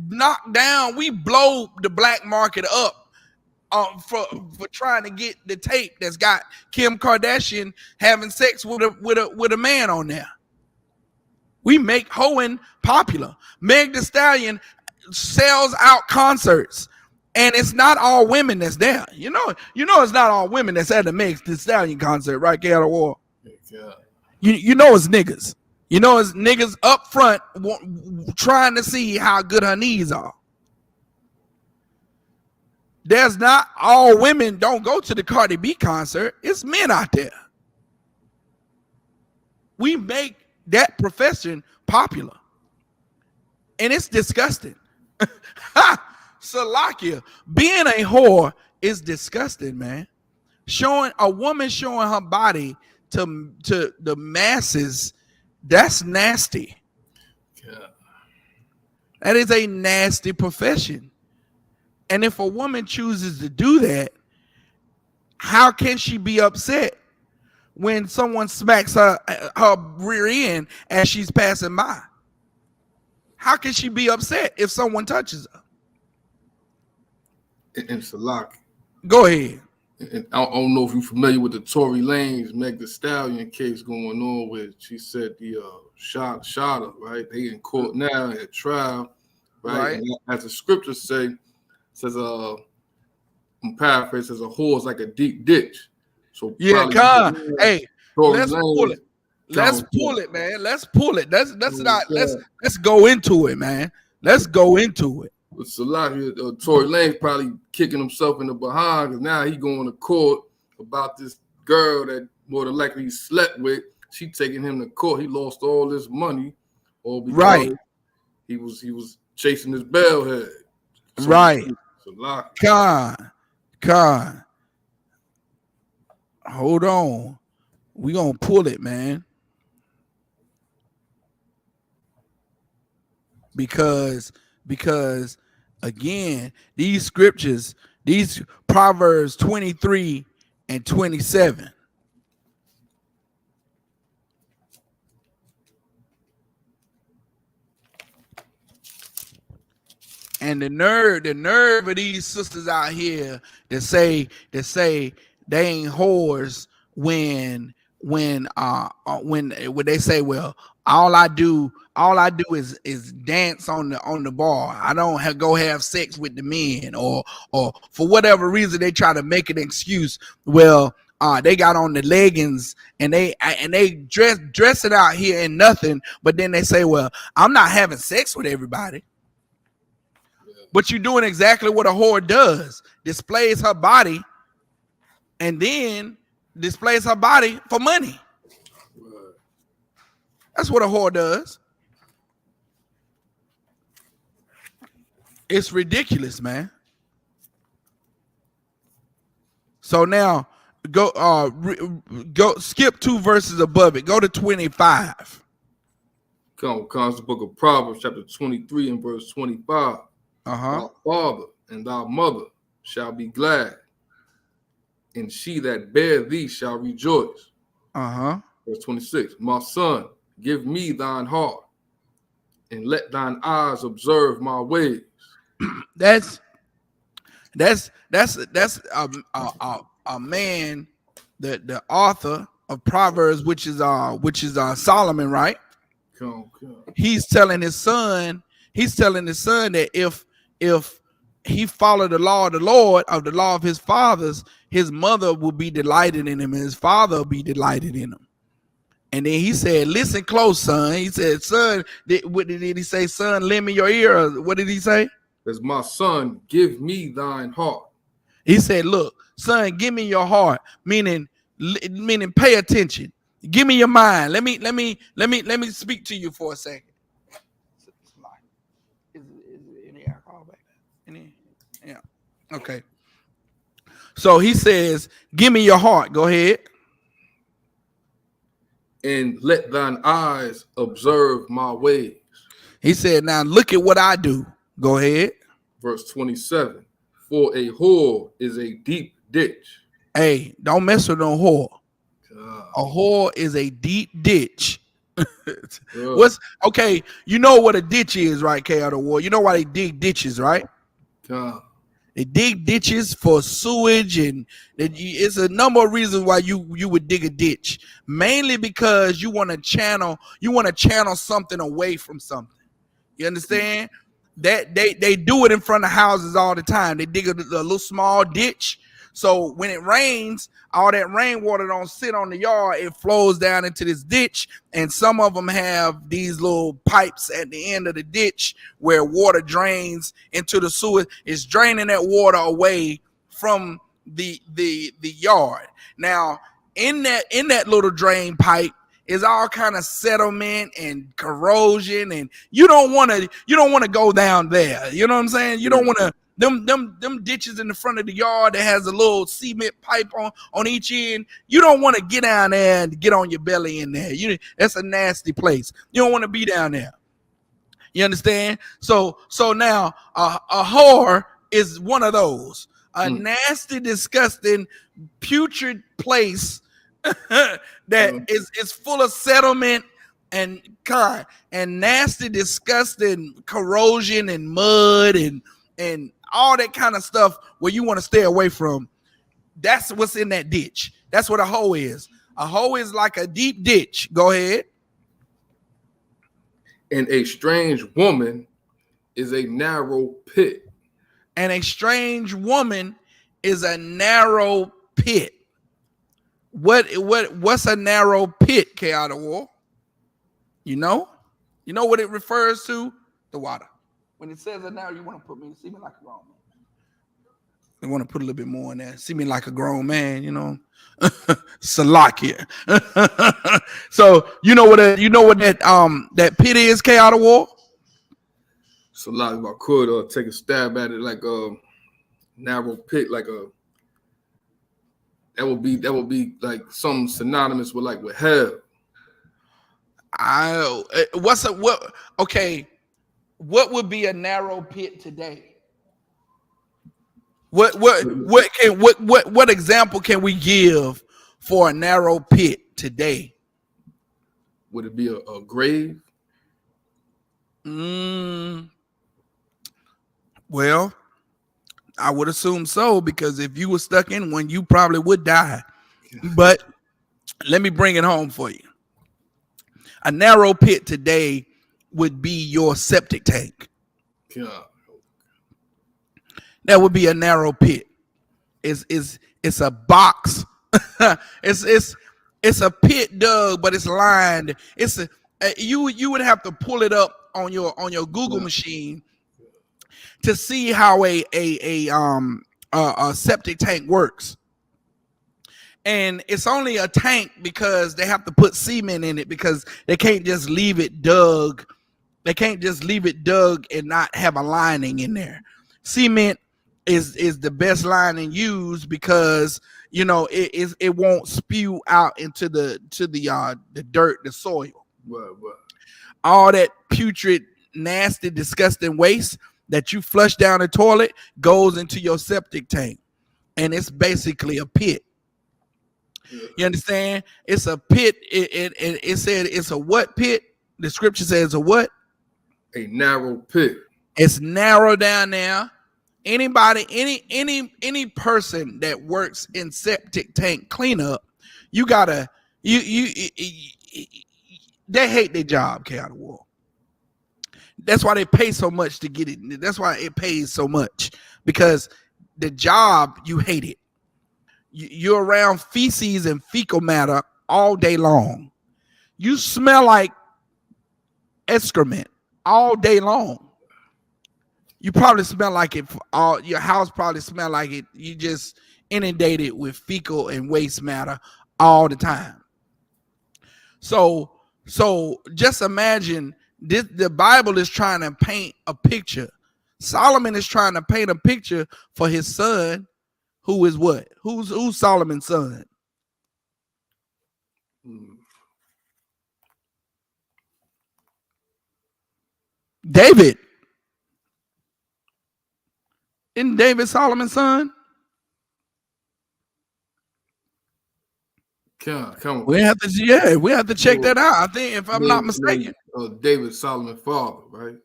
knock down. We blow the black market up. For trying to get the tape that's got Kim Kardashian having sex with a man on there. We make hoeing popular. Meg Thee Stallion sells out concerts, and it's not all women that's there. You know it's not all women that's at the Meg Thee Stallion concert, right, K.O. You know it's niggas. You know it's niggas up front trying to see how good her knees are. There's not all women don't go to the Cardi B concert. It's men out there. We make that profession popular. And it's disgusting. Salakia. Being a whore is disgusting, man. A woman showing her body to the masses, that's nasty. Yeah. That is a nasty profession. And if a woman chooses to do that, how can she be upset when someone smacks her rear end as she's passing by? How can she be upset if someone touches her? And Salak. Go ahead. And I don't know if you're familiar with the Tory Lanez Meg Thee Stallion case going on, where she said the shot her, right? They in court now at trial, right? And as the scriptures say, says I'm paraphrasing, says a whore is like a deep ditch. So yeah, hey, let's pull it. Let's pull it, man. Let's pull it. Let's go into it, man. Let's go into it. It's a lot of Tory Lanez probably kicking himself in the behind because now he going to court about this girl that more than likely he slept with. She taking him to court. He lost all this money, all because he was chasing his bell head. So Right. Con. Hold on. We gonna pull it, man. Because again, these scriptures, these Proverbs 23 and 27. And the nerve of these sisters out here that say they ain't whores when they say, well, all I do is dance on the bar. I don't go have sex with the men, or for whatever reason they try to make an excuse. Well, they got on the leggings and they dress it out here in nothing, but then they say, well, I'm not having sex with everybody. But you're doing exactly what a whore does: displays her body, and then displays her body for money. That's what a whore does. It's ridiculous, man. So now go skip 2 verses above it. Go to 25. Comes the book of Proverbs, chapter 23 and verse 25. Thy father and thy mother shall be glad, and she that bare thee shall rejoice. Verse 26. My son, give me thine heart, and let thine eyes observe my ways. That's a man, the author of Proverbs, which is Solomon, right? He's telling his son that if he followed the law of the Lord, of the law of his fathers, his mother will be delighted in him, and his father will be delighted in him. And then he said, listen close, son. He said, son, what did he say? Son, lend me your ear. Or what did he say? As my son, give me thine heart. He said, look, son, give me your heart, meaning pay attention. Give me your mind. Let me speak to you for a second. Is any alcohol back there? Yeah. Okay. So he says, give me your heart. Go ahead. And let thine eyes observe my ways. He said, now look at what I do. Go ahead. Verse 27. For a whore is a deep ditch. Hey, don't mess with no whore. A whore is a deep ditch. What's okay? You know what a ditch is, right? N.W.O. You know why they dig ditches, right? They dig ditches for sewage, and it's a number of reasons why you would dig a ditch. Mainly because you want to channel something away from something. You understand? That they do it in front of houses all the time. They dig a little small ditch. So when it rains, all that rainwater don't sit on the yard. It flows down into this ditch, and some of them have these little pipes at the end of the ditch where water drains into the sewer. It's draining that water away from the yard. Now, in that little drain pipe is all kind of settlement and corrosion, and you don't want to go down there. You know what I'm saying? You don't want to. Them ditches in the front of the yard that has a little cement pipe on each end. You don't want to get down there and get on your belly in there. That's a nasty place. You don't want to be down there. You understand? So now a whore is one of those. A nasty, disgusting, putrid place that is full of settlement and nasty, disgusting corrosion and mud and all that kind of stuff where you want to stay away from. That's what's in that ditch. That's what a hoe is. A hoe is like a deep ditch. Go ahead. And a strange woman is a narrow pit. And a strange woman is a narrow pit. What's a narrow pit, N.W.O? You know what it refers to? The water. When it says that now, you want to see me like a grown man. They want to put a little bit more in there. See me like a grown man, Salakia. So you know what that pit is, N.W.O? So like if I could take a stab at it like narrow pit, like that would be like something synonymous with like with hell. What would be a narrow pit today? What example can we give for a narrow pit today? Would it be a grave? Well, I would assume so, because if you were stuck in one, you probably would die. But let me bring it home for you. A narrow pit today would be your septic tank. God. That would be a narrow pit. It's a box. it's a pit dug, but it's lined. You would have to pull it up on your Google machine to see how a septic tank works. And it's only a tank because they have to put cement in it, because they can't just leave it dug. They can't just leave it dug and not have a lining in there. Cement is the best lining used, because it won't spew out into the dirt, the soil. Right. All that putrid, nasty, disgusting waste that you flush down the toilet goes into your septic tank, and it's basically a pit. You understand? It's a pit. It said it's a what pit? The scripture says a what? A narrow pit. It's narrow down there. Anybody, any person that works in septic tank cleanup, they hate their job, N.W.O. That's why they pay so much to get it. That's why it pays so much, because the job, you hate it. You're around feces and fecal matter all day long. You smell like excrement all day long. You probably smell like it. Your house probably smell like it. You just inundated with fecal and waste matter all the time. So just imagine this. The Bible is trying to paint a picture. Solomon is trying to paint a picture for his son, who is what? Who's Solomon's son? David. Isn't David Solomon's son? Come on. We have to check that out. I think, if I'm not mistaken. David Solomon's father, right?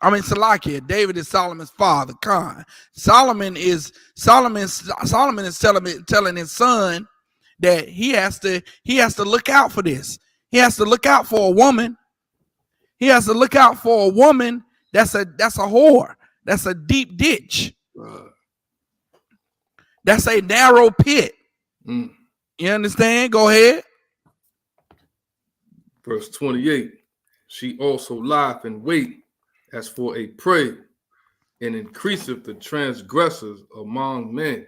Salakia. David is Solomon's father. Solomon is telling his son that he has to look out for this. He has to look out for a woman. He has to look out for a woman that's a whore. That's a deep ditch. That's a narrow pit. You understand? Go ahead. Verse 28. She also lieth in wait as for a prey, and increaseth the transgressors among men.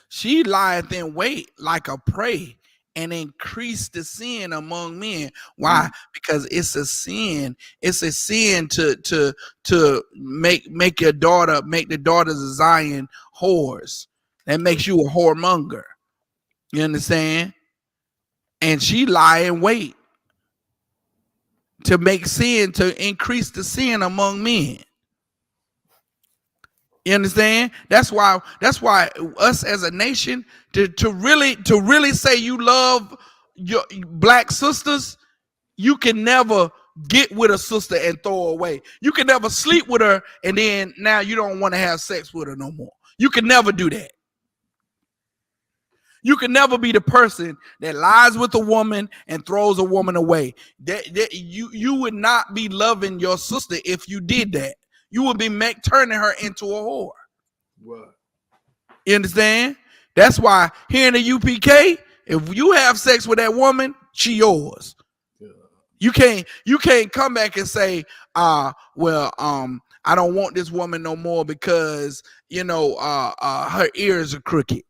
She lieth in wait like a prey, and increase the sin among men. Why? Because it's a sin. It's a sin to make the daughters of Zion whores. That makes you a whoremonger. You understand? And she lie in wait to make sin, to increase the sin among men. You understand? That's why us as a nation, to really say you love your black sisters, you can never get with a sister and throw her away. You can never sleep with her and then now you don't want to have sex with her no more. You can never do that. You can never be the person that lies with a woman and throws a woman away. You would not be loving your sister if you did that. You would be turning her into a whore. What? You understand? That's why here in the UPK, if you have sex with that woman, she yours. Yeah. You can't come back and say, I don't want this woman no more because her ears are crooked.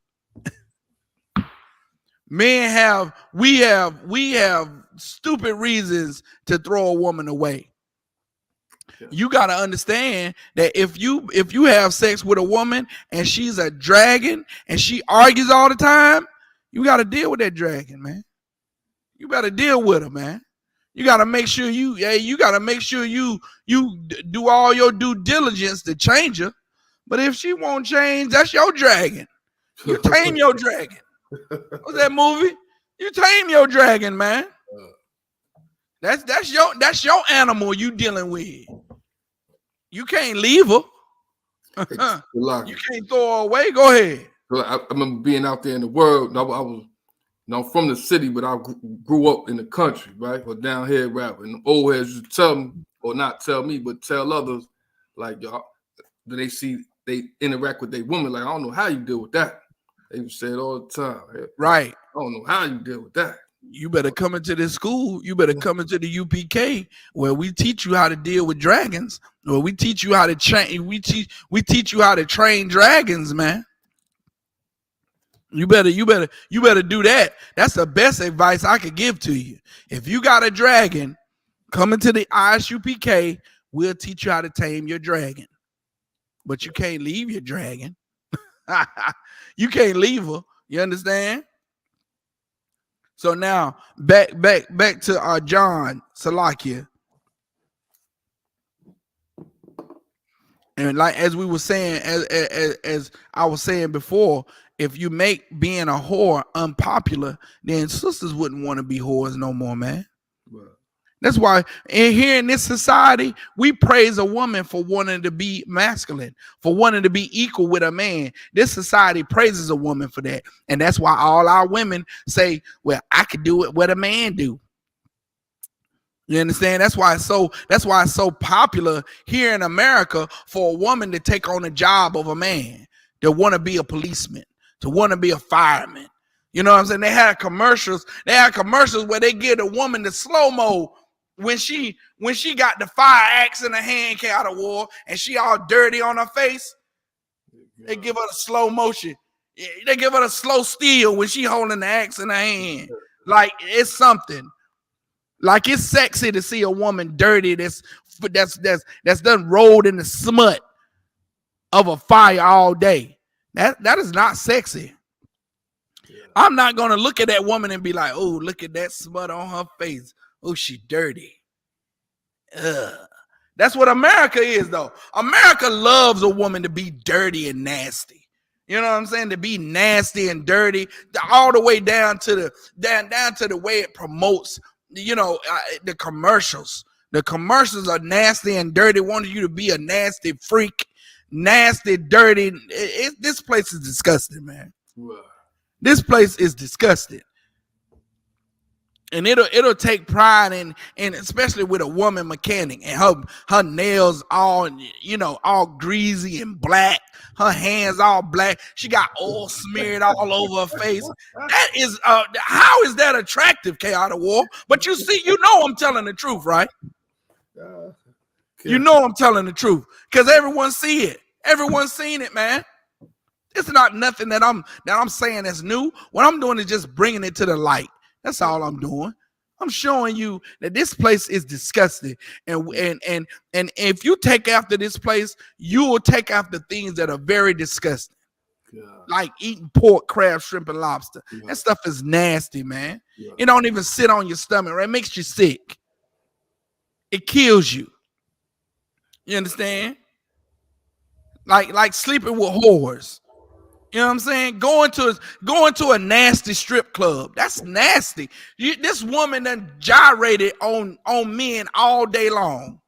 Men we have stupid reasons to throw a woman away. You got to understand that if you have sex with a woman and she's a dragon and she argues all the time, you got to deal with that dragon, man. You got to deal with her, man. You got to make sure you do all your due diligence to change her. But if she won't change, that's your dragon. You tame your dragon. What's that movie? You tame your dragon, man. That's your animal you dealing with. You can't leave her. You can't throw her away. Go ahead. I remember being out there in the world. I was, from the city, but I grew up in the country, right? Or down here, right? And the old heads used to tell me, or not tell me, but tell others, like, y'all, they interact with their woman. Like, I don't know how you deal with that. They would say it all the time. Right. I don't know how you deal with that. You better come into this school. You better come into the UPK where we teach you how to deal with dragons. Where we teach you how to train. We teach you how to train dragons, man. You better do that. That's the best advice I could give to you. If you got a dragon, come into the ISUPK. We'll teach you how to tame your dragon. But you can't leave your dragon. You can't leave her. You understand? So now back to John Salakia. And like as we were saying, as I was saying before, if you make being a whore unpopular, then sisters wouldn't want to be whores no more, man. Right. That's why here in this society, we praise a woman for wanting to be masculine, for wanting to be equal with a man. This society praises a woman for that. And that's why all our women say, well, I could do it what a man do. You understand? That's why it's so popular here in America for a woman to take on a job of a man, to want to be a policeman, to want to be a fireman. You know what I'm saying? They had commercials where they give a woman the slow-mo when she got the fire axe in her hand, came out of war, and she all dirty on her face. They give her the slow motion. They give her the slow steal when she holding the axe in her hand. Like it's something. Like it's sexy to see a woman dirty that's done rolled in the smut of a fire all day. That is not sexy. I'm not gonna look at that woman and be like, oh, look at that smut on her face. Oh, she dirty. Ugh. That's what America is, though. America loves a woman to be dirty and nasty. You know what I'm saying? To be nasty and dirty, all the way down to the way it promotes. The commercials. The commercials are nasty and dirty, wanting you to be a nasty freak, nasty, dirty. This place is disgusting, man. Wow. This place is disgusting. And it'll take pride in especially with a woman mechanic and her nails all greasy and black, her hands all black. She got oil smeared all over her face. That is how is that attractive, N.W.O? But you see, I'm telling the truth, right? I'm telling the truth because everyone see it. Everyone's seen it, man. It's not nothing that I'm saying that's new. What I'm doing is just bringing it to the light. That's all I'm doing. I'm showing you that this place is disgusting. And if you take after this place, you will take after things that are very disgusting. Yeah. Like eating pork, crab, shrimp, and lobster. Yeah. That stuff is nasty, man. Yeah. It don't even sit on your stomach, right? It makes you sick. It kills you. You understand? Like sleeping with whores. You know what I'm saying? Going to a nasty strip club. That's nasty. This woman done gyrated on men all day long.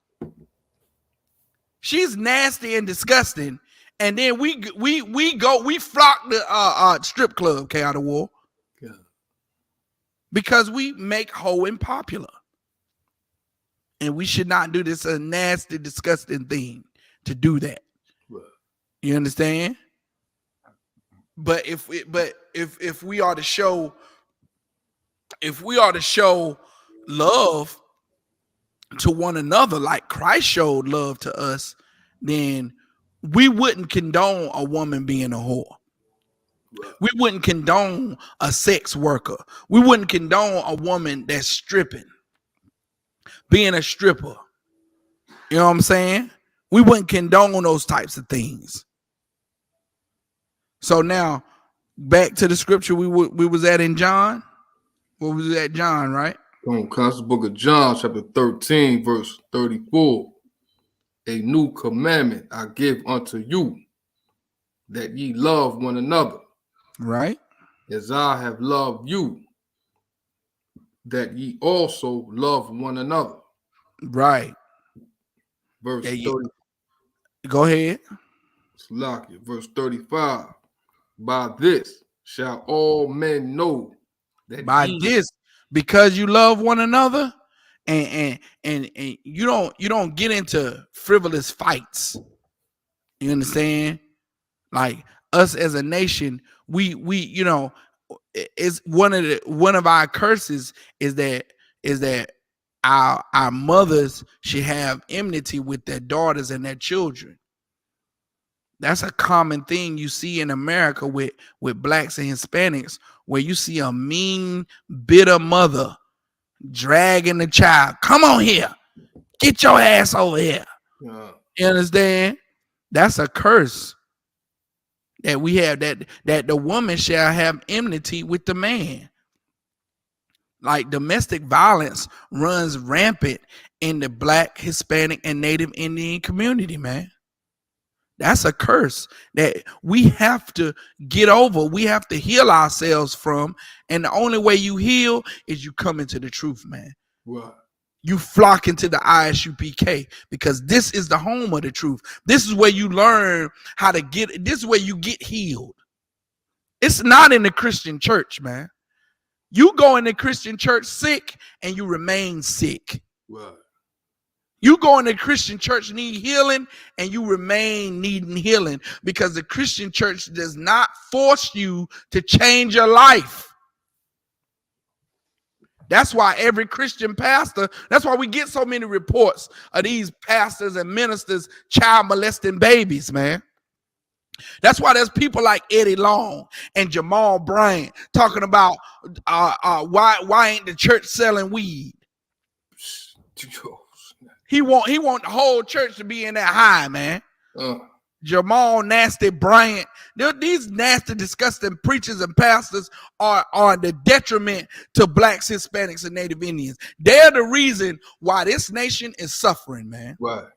She's nasty and disgusting. And then we flock the strip club, N.W.O. Yeah. Because we make hoeing popular. And we should not do this a nasty, disgusting thing to do that. Right. You understand? But if we are to show love to one another like Christ showed love to us, then we wouldn't condone a woman being a whore. Right. We wouldn't condone a sex worker. We wouldn't condone a woman that's stripping, being a stripper. You know what I'm saying? We wouldn't condone those types of things. So now, back to the scripture we was at in John. What was it at John, right? Constant book of John, chapter 13, verse 34. A new commandment I give unto you, that ye love one another. Right. As I have loved you, that ye also love one another. Right. Verse 30. Go ahead. Verse 35. By this shall all men know that By this, because you love one another, and you don't get into frivolous fights. You understand? Like us as a nation, we it's one of our curses is that our mothers should have enmity with their daughters and their children. That's a common thing you see in America with blacks and Hispanics, where you see a mean, bitter mother dragging the child. Come on here. Get your ass over here. You understand? That's a curse that we have, that the woman shall have enmity with the man. Like domestic violence runs rampant in the Black, Hispanic, and Native Indian community, man. That's a curse that we have to get over. We have to heal ourselves from. And the only way you heal is you come into the truth, man. Right. You flock into the ISUPK, because this is the home of the truth. This is where you learn how to get, this is where you get healed. It's not in the Christian church, man. You go in the Christian church sick and you remain sick. Right. You go in the Christian church need healing and you remain needing healing, because the Christian church does not force you to change your life. That's why every Christian pastor, that's why we get so many reports of these pastors and ministers child molesting babies, man. That's why there's people like Eddie Long and Jamal Bryant talking about why ain't the church selling weed? He want the whole church to be in that high, man. Jamal Nasty Bryant. These nasty, disgusting preachers and pastors are the detriment to blacks, Hispanics, and Native Indians. They're the reason why this nation is suffering, man. Right.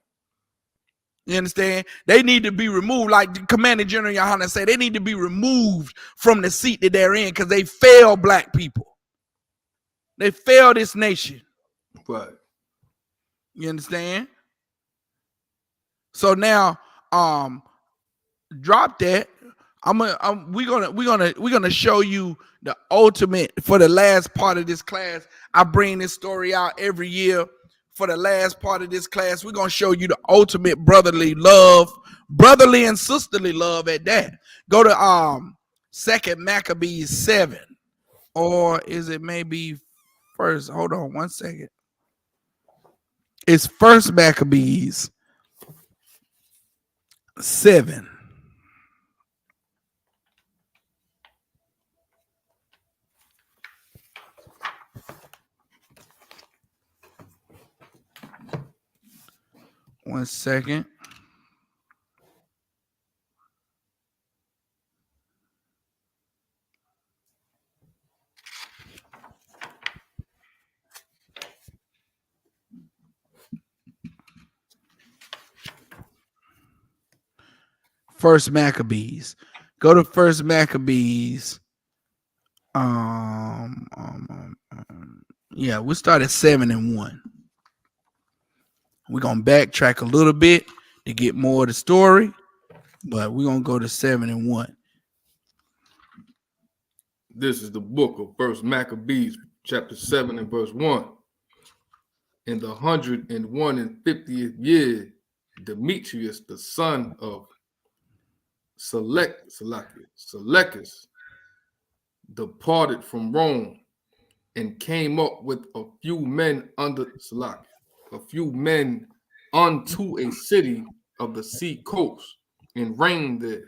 You understand? They need to be removed. Like Commander General Yohana said, they need to be removed from the seat that they're in, because they fail black people. They fail this nation. Right. You understand? So now, drop that. We're gonna show you the ultimate for the last part of this class. I bring this story out every year. For the last part of this class, we're gonna show you the ultimate brotherly love, brotherly and sisterly love at that. Go to 2 Maccabees 7, or is it maybe first? Hold on 1 second. It's 1 Maccabees 7. One second. First Maccabees. Go to First Maccabees. Yeah, we start at 7-1. We're gonna backtrack a little bit to get more of the story, but we're gonna go to 7-1. This is the book of First Maccabees, chapter 7 and verse 1. In the 150th year, Demetrius, the son of Seleucus, departed from Rome and came up with a few men under Seleucus, a few men unto a city of the sea coast, and reigned there.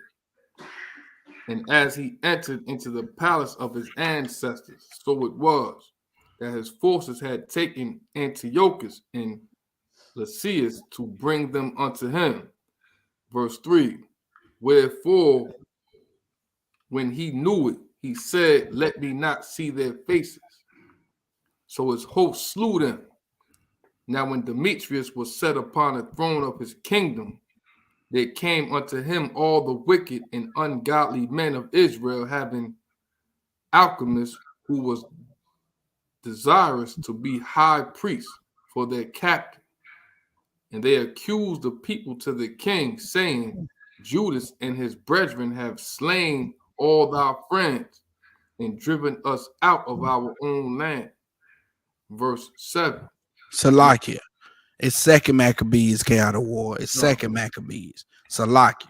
And as he entered into the palace of his ancestors, so it was that his forces had taken Antiochus and Lysias to bring them unto him. Verse 3. Wherefore, when he knew it, he said, let me not see their faces. So his host slew them. Now when Demetrius was set upon the throne of his kingdom, there came unto him all the wicked and ungodly men of Israel, having Alchemists, who was desirous to be high priest for their captain. And they accused the people to the king, saying, Judas and his brethren have slain all thy friends and driven us out of our own land. Verse 7. Salakia. It's second Maccabees came out of war. It's second Maccabees. Salakia.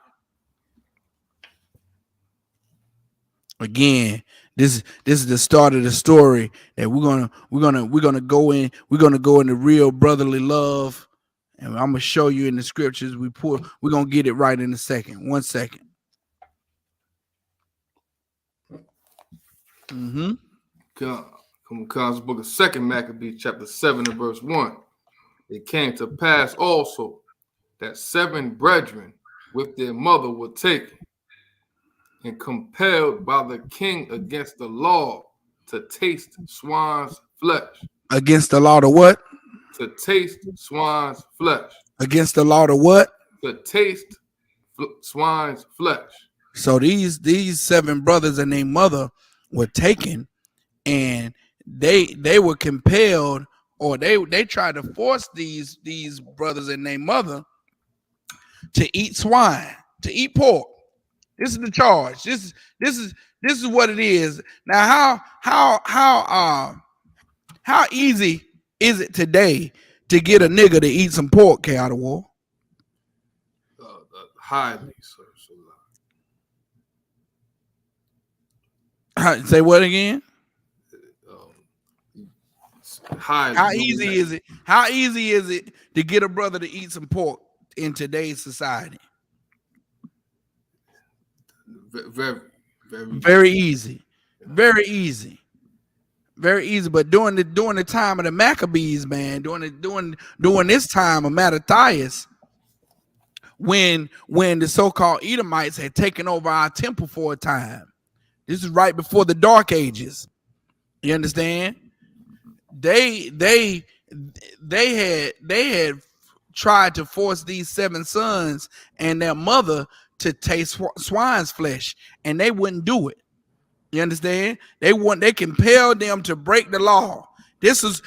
Again, this is the start of the story that we're gonna go in. We're gonna go into real brotherly love, and I'm gonna show you in the scriptures. We're gonna get it right in a second. 1 second. Comes book of second Maccabees, chapter 7 and verse 1. It came to pass also that 7 brethren with their mother were taken and compelled by the king against the law to taste swine's flesh. Against the law to what? To taste swine's flesh. Against the law to what? To taste swine's flesh. So these 7 brothers and their mother were taken, and they were compelled, or they tried to force these brothers and their mother to eat swine, to eat pork. This is the charge. This is what it is. Now, how easy is it today to get a nigga to eat some pork, K out of war? Highly, sir. Say what again? Highly. How easy is it? How easy is it to get a brother to eat some pork in today's society? Very easy. Very easy. Very easy. But during the time of the Maccabees, man, during this time of Mattathias, when the so-called Edomites had taken over our temple for a time. This is right before the Dark Ages. You understand? They had tried to force these 7 sons and their mother to taste swine's flesh, and they wouldn't do it. You understand? They compelled them to break the law. This is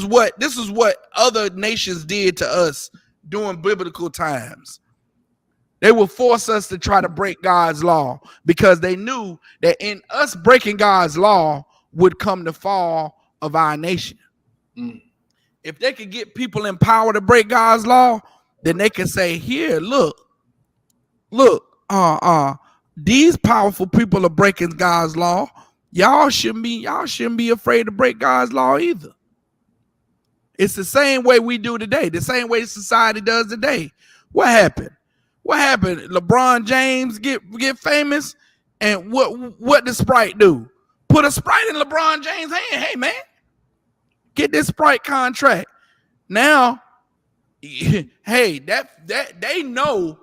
what other nations did to us during biblical times. They would force us to try to break God's law because they knew that in us breaking God's law would come the fall of our nation. If they could get people in power to break God's law, then they can say, here, look, these powerful people are breaking God's law. Y'all shouldn't be afraid to break God's law either. It's the same way we do today, the same way society does today. What happened? LeBron James get famous, and what did Sprite do? Put a Sprite in LeBron James' hand. Hey man, get this Sprite contract. Now, hey, that they know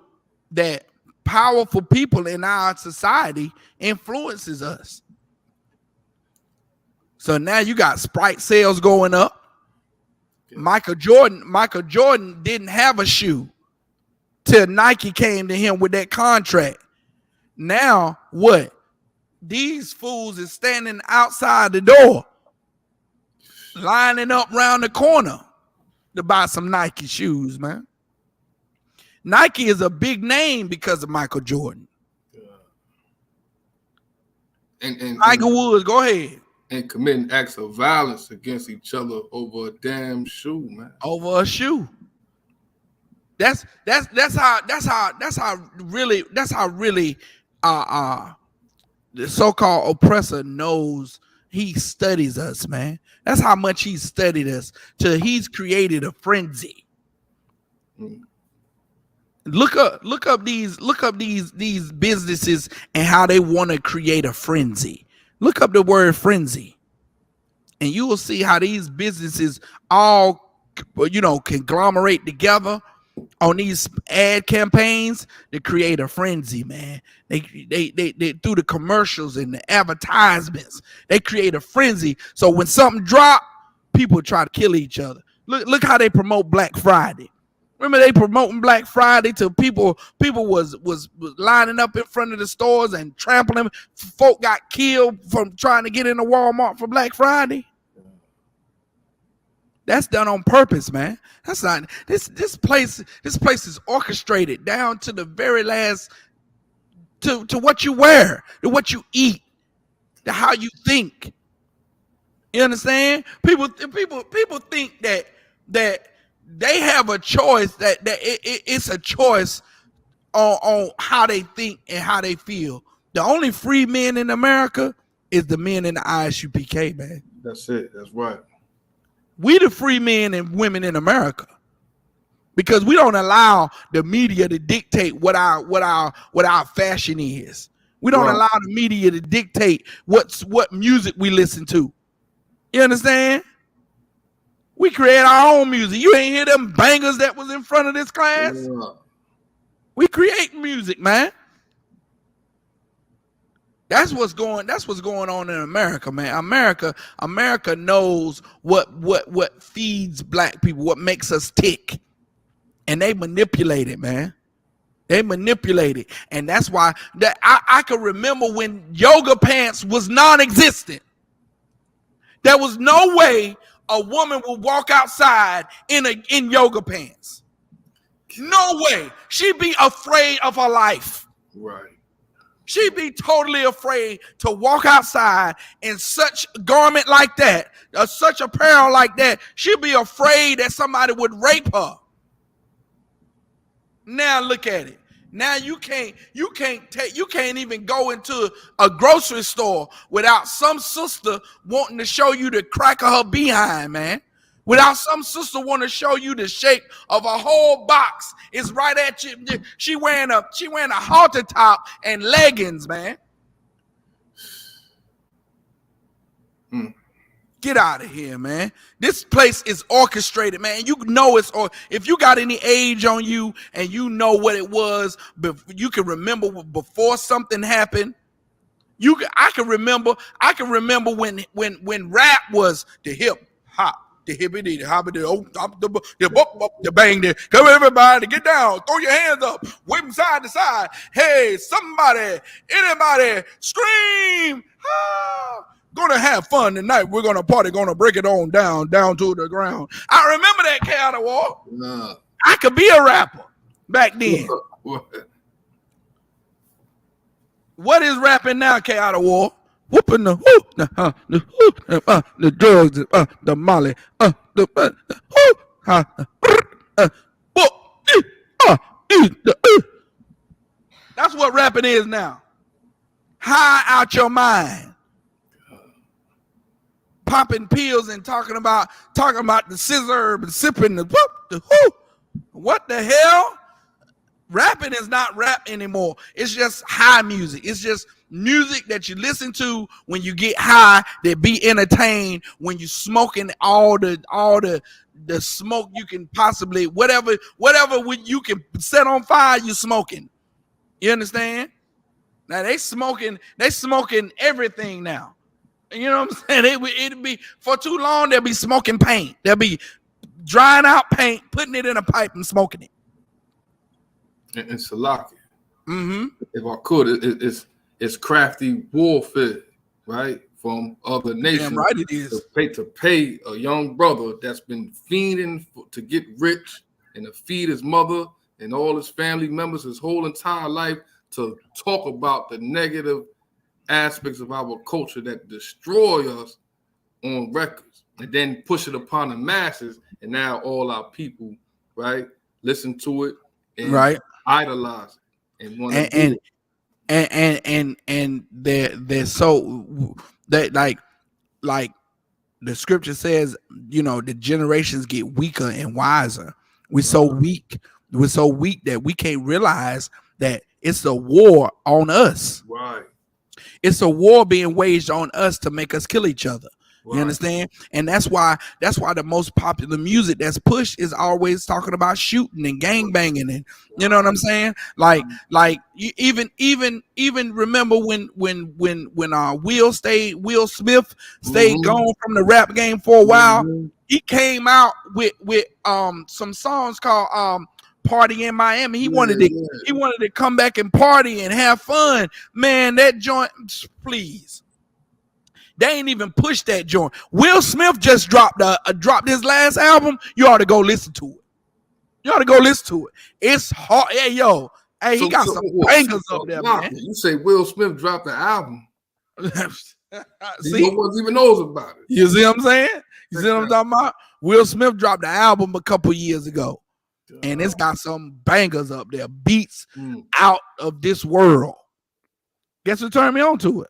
that powerful people in our society influences us. So now you got Sprite sales going up. Michael Jordan didn't have a shoe till Nike came to him with that contract. Now what? These fools is standing outside the door, lining up around the corner to buy some Nike shoes, man. Nike is a big name because of Michael Jordan. And Tiger Woods, go ahead. And committing acts of violence against each other over a damn shoe, man. Over a shoe. That's how really the so-called oppressor knows. He studies us, man. That's how much he studied us till he's created a frenzy. Look up these businesses and how they want to create a frenzy. Look up the word frenzy, and you will see how these businesses all conglomerate together on these ad campaigns to create a frenzy, man. They through the commercials and the advertisements, they create a frenzy. So when something drop, people try to kill each other. Look how they promote Black Friday. Remember they promoting Black Friday to people was lining up in front of the stores and trampling. Folk got killed from trying to get into Walmart for Black Friday. That's done on purpose, man. That's not this place is orchestrated down to the very last to what you wear, to what you eat, to how you think. You understand? People think that they have a choice, that it's a choice on how they think and how they feel. The only free men in America is the men in the Isupk, man. That's it. That's right. We the free men and women in America, because we don't allow the media to dictate what our fashion is. We don't allow the media to dictate what music we listen to. You understand? We create our own music. You ain't hear them bangers that was in front of this class? Yeah. We create music, man. That's what's going on in America, man. America knows what feeds black people, what makes us tick. And they manipulate it, man. They manipulate it. And that's why I can remember when yoga pants was non-existent. There was no way a woman would walk outside in yoga pants. No way. She'd be afraid of her life. Right. She'd be totally afraid to walk outside in such garment like that, such apparel like that. She'd be afraid that somebody would rape her. Now look at it. Now you can't even go into a grocery store without some sister wanting to show you the crack of her behind, man. Without some sister want to show you the shape of a whole box. It's right at you. She wearing a halter top and leggings, man. Get out of here, man. This place is orchestrated, man. You know if you got any age on you and you know what it was, you can remember before something happened. I can remember when rap was the hip hop. The hippity, the hoppity, the bang there. Come everybody, get down, throw your hands up, wave them side to side. Hey, somebody, anybody, scream! Ah, gonna have fun tonight. We're gonna party, gonna break it on down to the ground. I remember that N.W.O. Nah. I could be a rapper back then. What is rapping now, N.W.O.? Whooping the drugs, the molly, that's what rapping is now. High out your mind, popping pills and talking about the scissor and sipping the what the hell? Rapping is not rap anymore. It's just high music. It's just music that you listen to when you get high, that be entertained when you smoking all the smoke you can possibly, whatever you can set on fire, you smoking. You understand? Now they smoking everything now. You know what I'm saying? It'd be for too long, they'll be smoking paint. They'll be drying out paint, putting it in a pipe and smoking it. And Salaki. If I could, it's crafty warfare, right? From other nations. Damn right it is. To pay a young brother that's been fiending to get rich and to feed his mother and all his family members his whole entire life, to talk about the negative aspects of our culture that destroy us on records, and then push it upon the masses, and now all our people, right, listen to it and right, idolize it and want and they're so that like the scripture says, you know, the generations get weaker and wiser. We're so weak that we can't realize that it's a war on us. Right. It's a war being waged on us to make us kill each other. You understand? And that's why the most popular music that's pushed is always talking about shooting and gang banging, and you know what I'm saying? Like you even remember when Will Smith stayed gone from the rap game for a while. He came out with some songs called Party in Miami. He wanted to come back and party and have fun. Man, that joint, please. They ain't even pushed that joint. Will Smith just dropped his last album. You ought to go listen to it. It's hard. Hey, yo. Hey, he got some bangers up there, man. You say Will Smith dropped the album. See? No one even knows about it. You see what I'm saying? You see what I'm talking about? Will Smith dropped the album a couple years ago. And it's got some bangers up there. Beats out of this world. Guess who turned me on to it?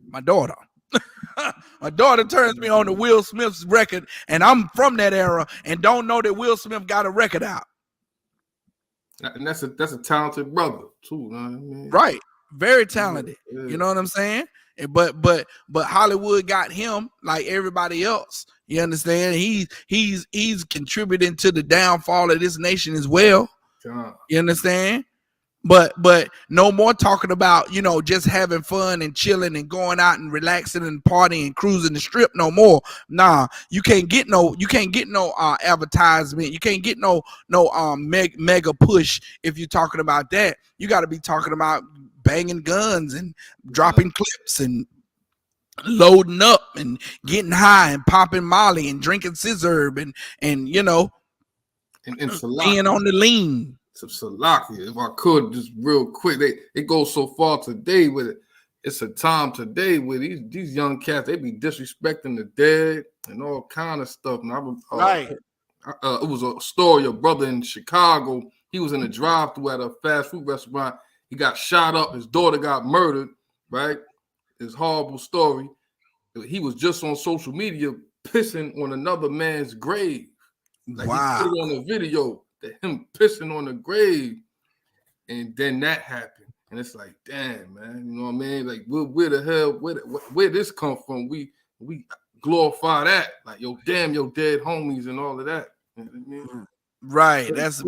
My daughter. My daughter turns me on to Will Smith's record, and I'm from that era and don't know that Will Smith got a record out. And that's a talented brother too. You know what I mean? Right, very talented. Yeah. You know what I'm saying? But Hollywood got him like everybody else. You understand? He's contributing to the downfall of this nation as well. You understand? But no more talking about, you know, just having fun and chilling and going out and relaxing and partying and cruising the strip no more. Nah, you can't get no advertisement. You can't get no mega push if you're talking about that. You got to be talking about banging guns and dropping clips and loading up and getting high and popping Molly and drinking scissor and you know, and being on the lean. Some Salakia, if I could, just real quick. It goes so far today with it. It's a time today where these young cats, they be disrespecting the dead and all kind of stuff. And it was a story. A brother in Chicago, he was in a drive-thru at a fast food restaurant. He got shot up. His daughter got murdered. Right, it's a horrible story. He was just on social media pissing on another man's grave. Like wow! He put it on the video. Him pissing on the grave, and then that happened, and it's like, damn, man, you know what I mean? Like, where the hell, where this come from? We glorify that, like, yo, damn, your dead homies and all of that. You know what I mean? Right? That's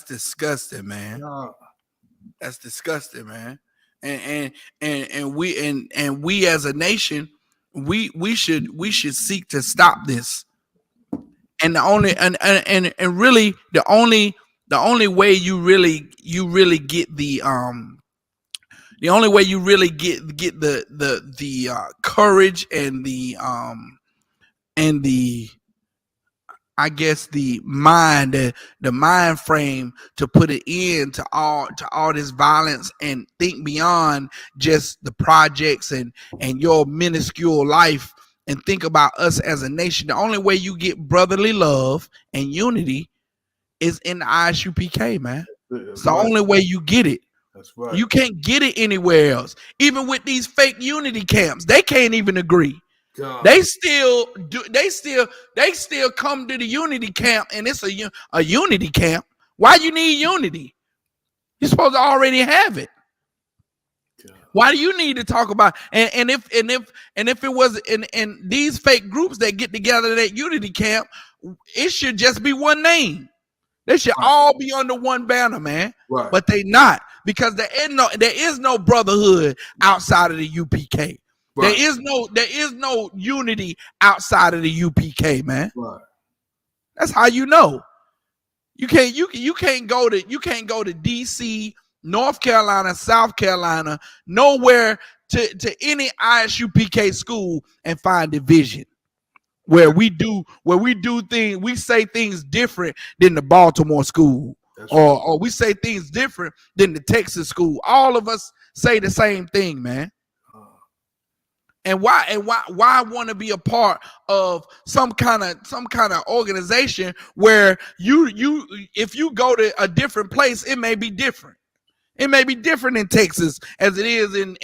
disgusting, man. Nah. That's disgusting, man. And we as a nation, we should seek to stop this. And really the only way you really get the only way you really get the courage and the I guess the mind frame to put an end to all this violence and think beyond just the projects and your minuscule life. And think about us as a nation. The only way you get brotherly love and unity is in the ISUPK, man. It's the only way you get it. That's right. You can't get it anywhere else. Even with these fake unity camps, they can't even agree. God. They still come to the unity camp, and it's a unity camp. Why you need unity? You're supposed to already have it. Why do you need to talk about and if it was in these fake groups that get together at unity camp, it should just be one name. They should all be under one banner, man. Right. But they not, because there is no brotherhood outside of the UPK. Right. There is no unity outside of the UPK, man. Right. That's how you know. You can't go to DC, North Carolina, South Carolina, nowhere to any ISUPK school and find division where we say things different than the Baltimore school, or we say things different than the Texas school. All of us say the same thing, man. And why want to be a part of some kind of organization where you if you go to a different place, it may be different. It may be different in Texas as it is in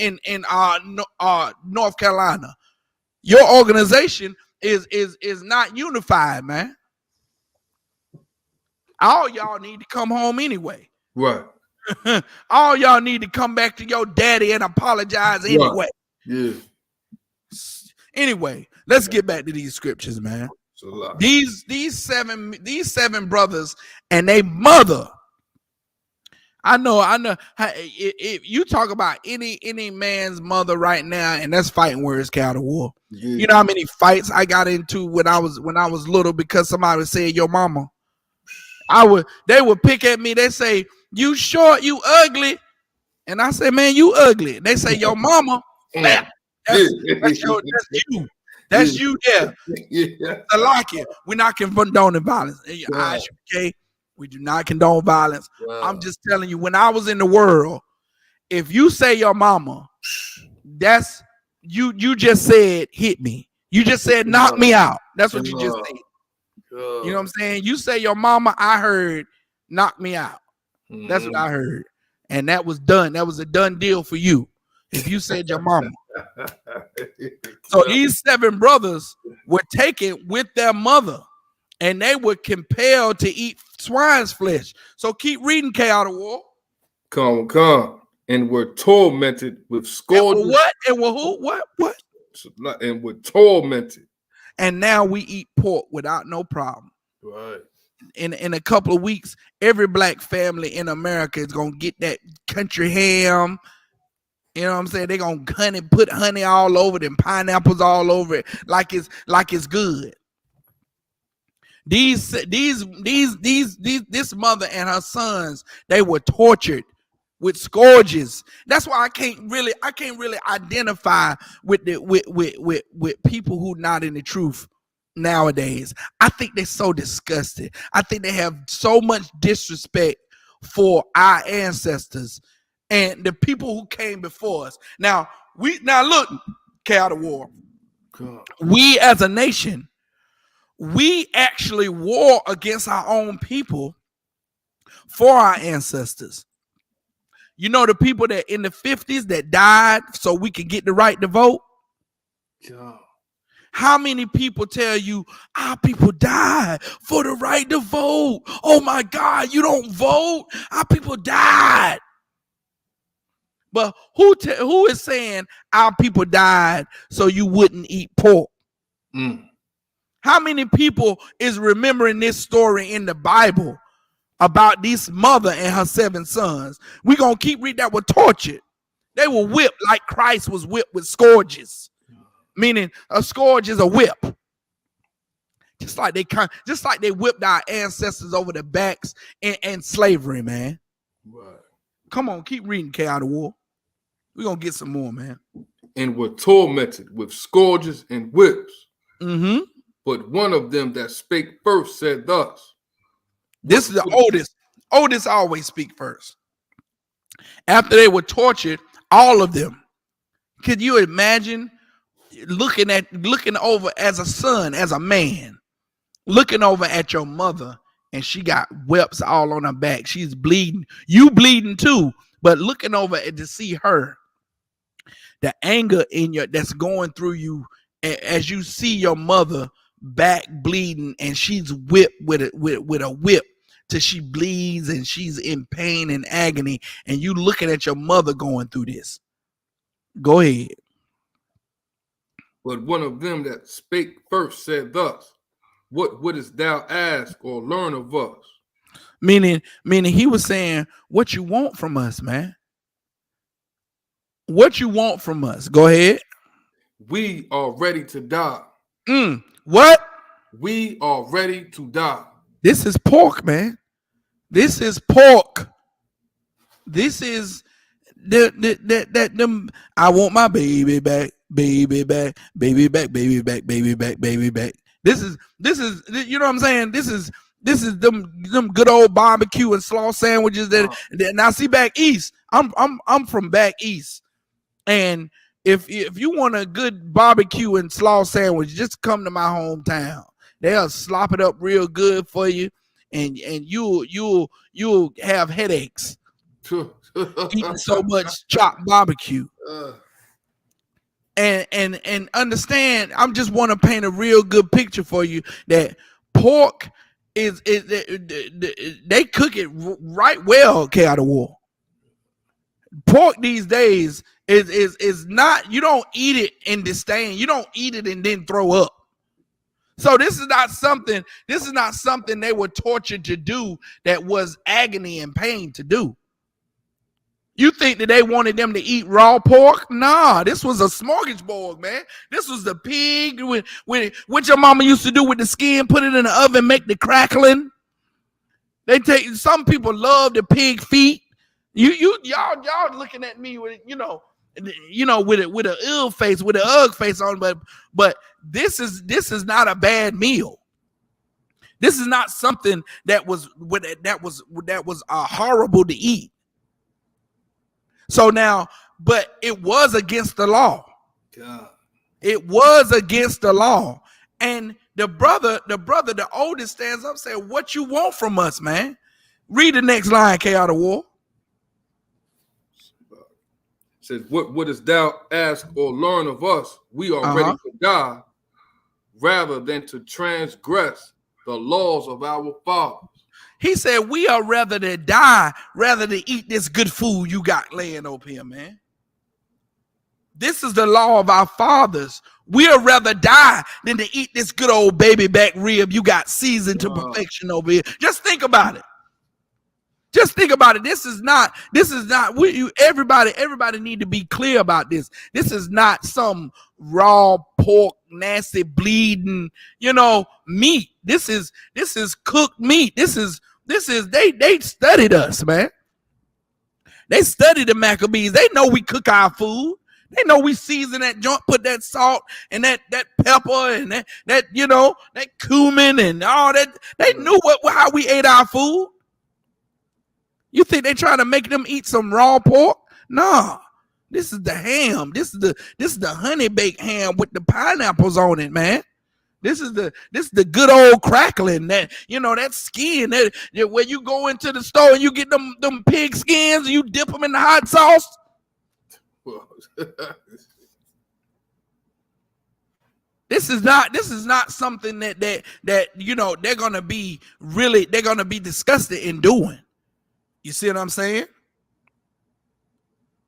North Carolina. Your organization is not unified, man. All y'all need to come home anyway. Right. All y'all need to come back to your daddy and apologize anyway. Yeah. Anyway, let's get back to these scriptures, man. These seven brothers and they mother. I know. If you talk about any man's mother right now, and that's fighting words, Cal the War. Yeah. You know how many fights I got into when I was little because somebody would say your mama. They would pick at me. They say you short, you ugly, and I say, man, you ugly. They say your mama. That's you. That's you there. Yeah. I like it. We're not condoning violence. Isupk, we do not condone violence. Wow. I'm just telling you, when I was in the world, if you say your mama, that's you just said hit me. You just said knock me out. That's what you just said. You know what I'm saying? You say your mama, I heard knock me out. That's what I heard. And that was done. That was a done deal for you. If you said your mama. So these 7 brothers were taken with their mother. And they were compelled to eat swine's flesh. So keep reading, K.O. Come. And were tormented with scourges. And what? And with who? What? And were tormented. And now we eat pork without no problem. Right. In a couple of weeks, every black family in America is gonna get that country ham. You know what I'm saying? They're gonna put honey all over it and pineapples all over it, like it's good. This mother and her sons, they were tortured with scourges. That's why I can't really identify with people who not in the truth nowadays. I think they're so disgusted. I think they have so much disrespect for our ancestors and the people who came before us. Now look, K.O. We as a nation, we actually war against our own people for our ancestors. You know, the people that in the 50s that died so we could get the right to vote? Yeah. How many people tell you our people died for the right to vote? Oh my God, you don't vote? Our people died. But who is saying our people died so you wouldn't eat pork? How many people is remembering this story in the Bible about this mother and her 7 sons? We're going to keep reading that were tortured. They were whipped like Christ was whipped with scourges. Meaning a scourge is a whip. Just like they whipped our ancestors over the backs in slavery, man. Right. Come on, keep reading, K.O. We're going to get some more, man. And were tormented with scourges and whips. Mm-hmm. But one of them that spake first said thus. This is the oldest. Oldest always speak first. After they were tortured, all of them. Could you imagine looking over as a son, as a man, looking over at your mother, and she got whelps all on her back. She's bleeding. You bleeding too, but looking over to see her, the anger that's going through you as you see your mother back bleeding, and she's whipped with a whip till she bleeds and she's in pain and agony, and you looking at your mother going through this. Go ahead. But one of them that spake first said thus, what wouldest thou ask or learn of us? Meaning he was saying, what you want from us, man? What you want from us? Go ahead. We are ready to die. What? We are ready to die. This is pork, man. This is pork. This is them. I want my baby back, baby back, baby back, baby back, baby back, baby back. This is you know what I'm saying? This is them good old barbecue and slaw sandwiches that now see back east. I'm from back east, and if you want a good barbecue and slaw sandwich, just come to my hometown. They'll slop it up real good for you, and you'll have headaches eating so much chopped barbecue. And understand, I just want to paint a real good picture for you that pork is they cook it right well, K.O. Pork these days is not, you don't eat it in disdain. You don't eat it and then throw up. So this is not something they were tortured to do that was agony and pain to do. You think that they wanted them to eat raw pork? Nah, this was a smorgasbord, man. This was the pig with what your mama used to do with the skin, put it in the oven, make the crackling. Some people love the pig feet. Y'all looking at me with with an ill face, with an ugh face on, but this is not a bad meal. This is not something that was horrible to eat. So now, but it was against the law. God. It was against the law. And the oldest stands up and said, "What you want from us, man?" Read the next line, N.W.O. Says, what wouldst thou ask or learn of us? We are ready to die rather than to transgress the laws of our fathers. He said, we are rather to die rather than eat this good food you got laying over here, man. This is the law of our fathers. We are rather die than to eat this good old baby back rib you got seasoned to perfection over here. Just think about it. Just think about it. Everybody need to be clear about this. This is not some raw pork, nasty, bleeding, meat. This is cooked meat. They studied us, man. They studied the Maccabees. They know we cook our food. They know we season that joint, put that salt and that pepper and that cumin and all that. They knew how we ate our food. You think they trying to make them eat some raw pork? Nah. This is the ham. This is the honey baked ham with the pineapples on it, man. This is the good old crackling, that that skin that where you go into the store and you get them pig skins and you dip them in the hot sauce. This is not something that they're gonna be disgusted in doing. You see what I'm saying?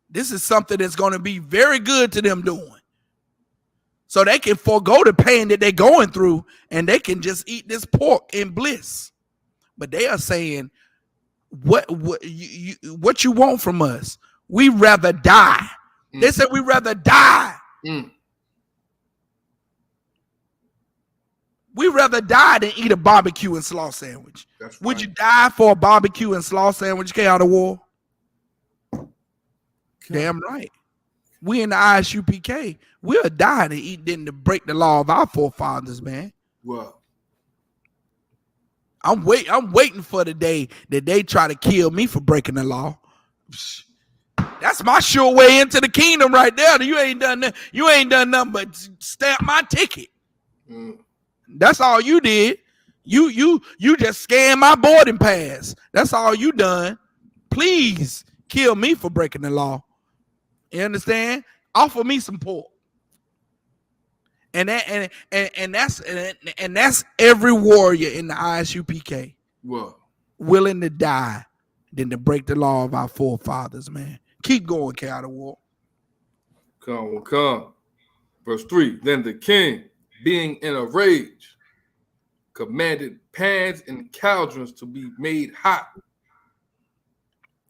This is something that's going to be very good to them doing. So they can forego the pain that they're going through and they can just eat this pork in bliss. But they are saying, what you want from us? We rather die. They said we rather die. We rather die than eat a barbecue and slaw sandwich. That's Would right. You die for a barbecue and slaw sandwich, N.W.O? Damn right. We in the Isupk, we'll die to eat than to break the law of our forefathers, man. Well, I'm waiting for the day that they try to kill me for breaking the law. That's my sure way into the kingdom right there. You ain't done nothing but stamp my ticket. That's all you did. You just scanned my boarding pass. That's all you done. Please kill me for breaking the law. You understand? Offer me some pork. And that's every warrior in the Isupk. Well, willing to die than to break the law of our forefathers, man. Keep going, N.W.O. Come. Verse 3. Then the king, being in a rage, commanded pans and cauldrons to be made hot,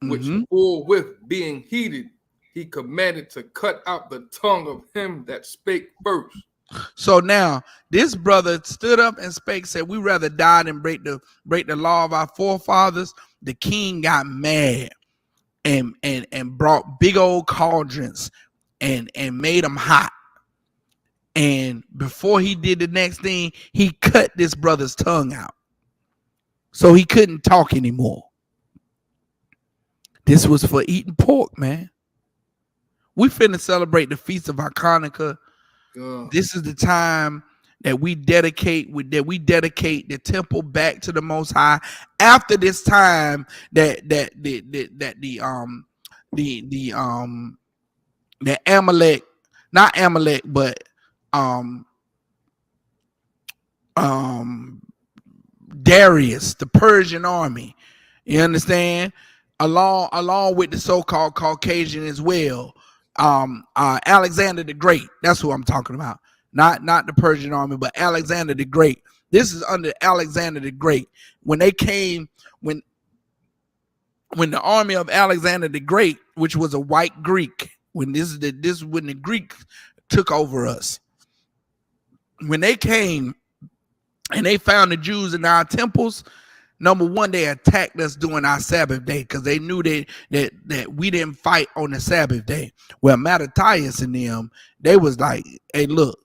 which forthwith being heated, he commanded to cut out the tongue of him that spake first. So now this brother stood up and spake, said, we rather die than break the law of our forefathers. The king got mad and brought big old cauldrons and made them hot. And before he did the next thing, he cut this brother's tongue out. So he couldn't talk anymore. This was for eating pork, man. We finna celebrate the Feast of Hanukkah. This is the time that we dedicate the temple back to the Most High. After this time that Amalek, not Amalek, but Darius, the Persian army, you understand, along with the so-called Caucasian as well, Alexander the Great. That's who I'm talking about. Not the Persian army, but Alexander the Great. This is under Alexander the Great. When they came, when the army of Alexander the Great, which was a white Greek, when when the Greeks took over us, when they came and they found the Jews in our temples, number one, they attacked us during our Sabbath day because they knew that we didn't fight on the Sabbath day. Well, Mattathias and them, they was like, hey, look,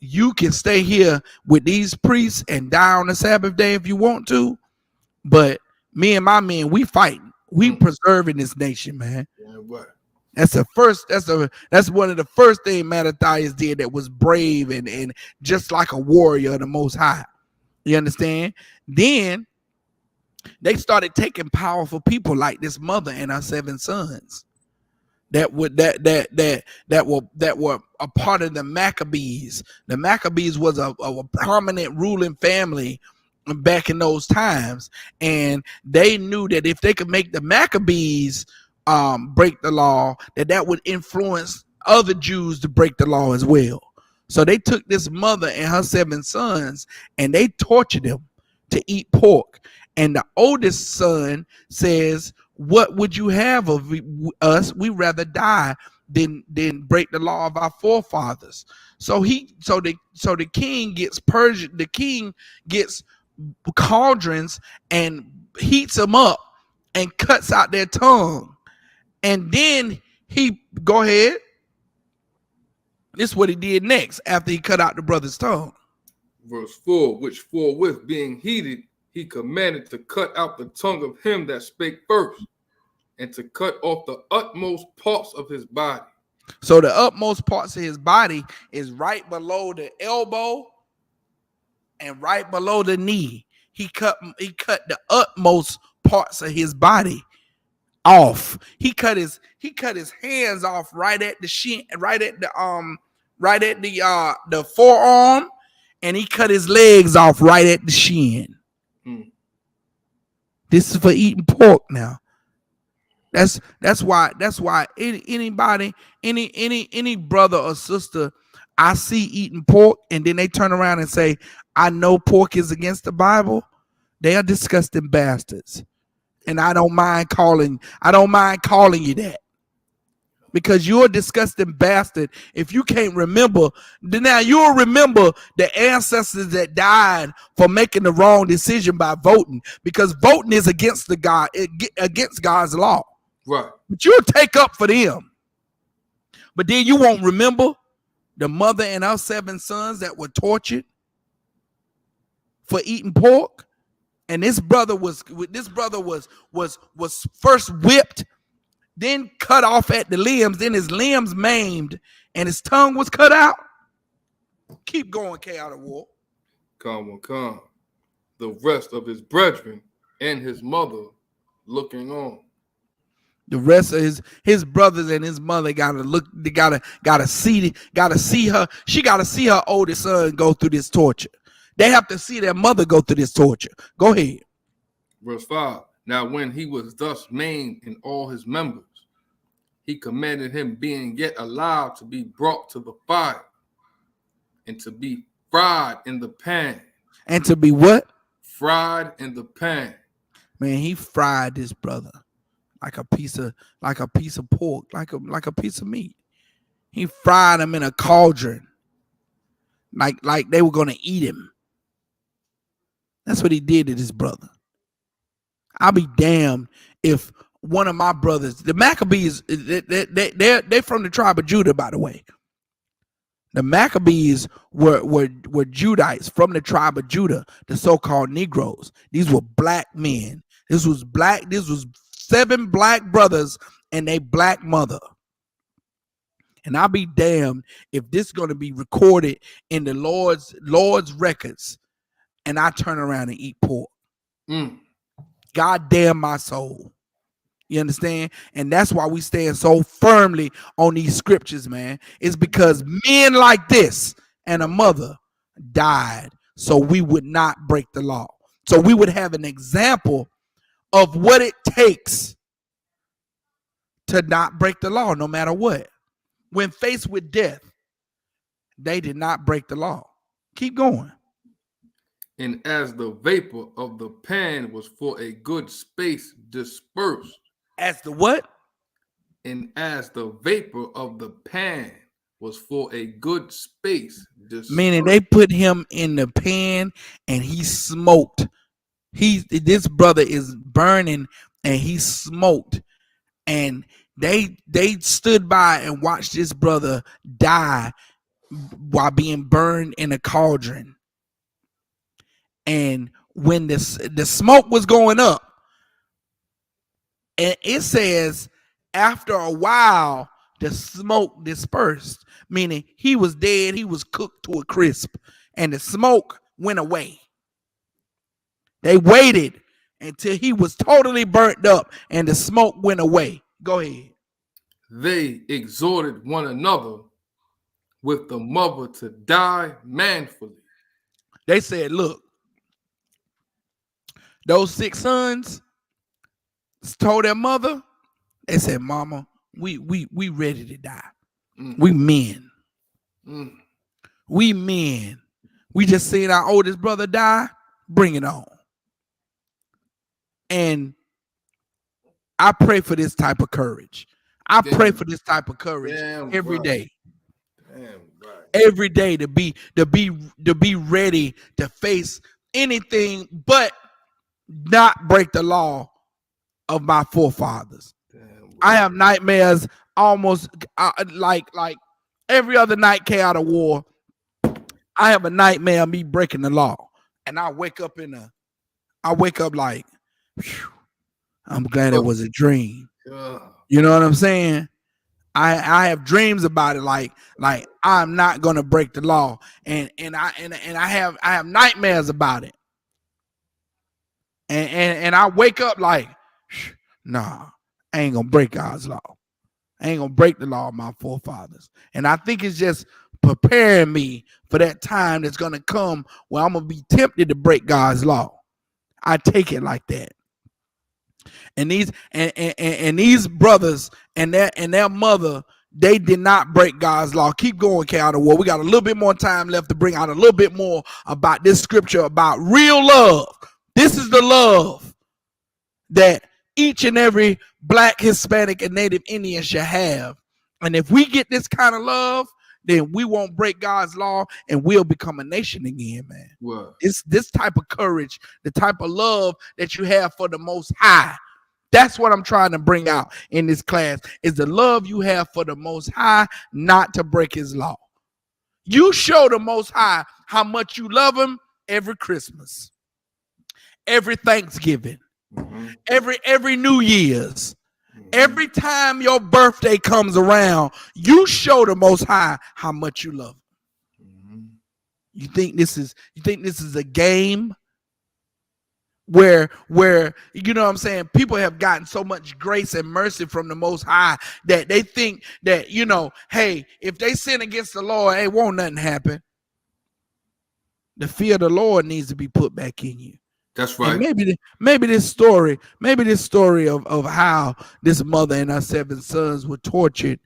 you can stay here with these priests and die on the Sabbath day if you want to, but me and my men, we fighting. We preserving this nation, man. Yeah, what? That's one of the first things Mattathias did that was brave and just like a warrior of the Most High. You understand? Then they started taking powerful people like this mother and her 7 sons that were a part of the Maccabees. The Maccabees was a prominent ruling family back in those times, and they knew that if they could make the Maccabees break the law, that would influence other Jews to break the law as well. So they took this mother and her 7 sons and they tortured them to eat pork. And the oldest son says, what would you have of us? We rather die than break the law of our forefathers. So the king gets Persian, the king gets cauldrons and heats them up and cuts out their tongue. And then he go ahead. This is what he did next after he cut out the brother's tongue. Verse 4, which forthwith being heated, he commanded to cut out the tongue of him that spake first, and to cut off the utmost parts of his body. So the utmost parts of his body is right below the elbow and right below the knee. He cut the utmost parts of his body off. He cut his hands off right at the shin, right at the forearm, and he cut his legs off right at the shin. This is for eating pork now. That's why any brother or sister I see eating pork and then they turn around and say, I know pork is against the Bible, they are disgusting bastards. And I don't mind calling you that. Because you're a disgusting bastard if you can't remember. Now you'll remember the ancestors that died for making the wrong decision by voting, because voting is against God's law. Right. But you'll take up for them. But then you won't remember the mother and her 7 sons that were tortured for eating pork. And this brother was first whipped, then cut off at the limbs, then his limbs maimed, and his tongue was cut out. Keep going, N.W.O. Come. The rest of his brethren and his mother looking on. The rest of his brothers and his mother gotta look. They gotta see her. She gotta see her oldest son go through this torture. They have to see their mother go through this torture. Go ahead. Verse 5. Now when he was thus maimed in all his members, he commanded him, being yet alive, to be brought to the fire and to be fried in the pan. And to be what? Fried in the pan. Man, he fried this brother like a piece of pork, like a piece of meat. He fried him in a cauldron, like they were gonna eat him. That's what he did to this brother. I'll be damned if one of my brothers, the Maccabees, they're from the tribe of Judah, by the way. The Maccabees were Judites from the tribe of Judah, the so-called Negroes. These were black men. This was 7 black brothers and a black mother. And I'll be damned if this is going to be recorded in the Lord's records and I turn around and eat pork. God damn my soul. You understand? And that's why we stand so firmly on these scriptures, man. It's because men like this and a mother died so we would not break the law. So we would have an example of what it takes to not break the law no matter what. when faced with death, they did not break the law. Keep going. And as the vapor of the pan was for a good space dispersed. As the what? And as the vapor of the pan was for a good space dispersed. Meaning they put him in the pan and he smoked. This brother is burning and he smoked. And they stood by and watched this brother die while being burned in a cauldron. And when the smoke was going up, and it says after a while the smoke dispersed, meaning he was dead, he was cooked to a crisp, and the smoke went away. They waited until he was totally burnt up and the smoke went away. Go ahead. They exhorted one another with the mother to die manfully. They said, look, those 6 sons told their mother, they said, Mama, we ready to die. We men. We men. We just seen our oldest brother die. Bring it on. And I pray for this type of courage. I pray for this type of courage every day. Every day to be ready to face anything but not break the law of my forefathers. I have nightmares almost like every other night came out of war. I have a nightmare of me breaking the law, and I wake up like, whew, I'm glad it was a dream. You know what I'm saying? I have dreams about it, like I'm not gonna break the law, and I have nightmares about it, and I wake up like, nah, I ain't gonna break God's law. I ain't gonna break the law of my forefathers. And I think it's just preparing me for that time that's gonna come where I'm gonna be tempted to break God's law. I take it like that. And these brothers and their mother, they did not break God's law. Keep going, N.W.O. We got a little bit more time left to bring out a little bit more about this scripture about real love. This is the love that each and every Black, Hispanic, and Native Indian should have. And if we get this kind of love, then we won't break God's law and we'll become a nation again, man. What? It's this type of courage, the type of love that you have for the Most High. That's what I'm trying to bring out in this class, is the love you have for the Most High, not to break his law. You show the Most High how much you love him every Christmas, every Thanksgiving, every New Year's, every time your birthday comes around. You show the Most High how much you love him. You think this is a game where you know what I'm saying, people have gotten so much grace and mercy from the Most High that they think that, you know, hey, if they sin against the Lord, hey, won't nothing happen. The fear of the Lord needs to be put back in you. That's right. And maybe this story of how this mother and her 7 sons were tortured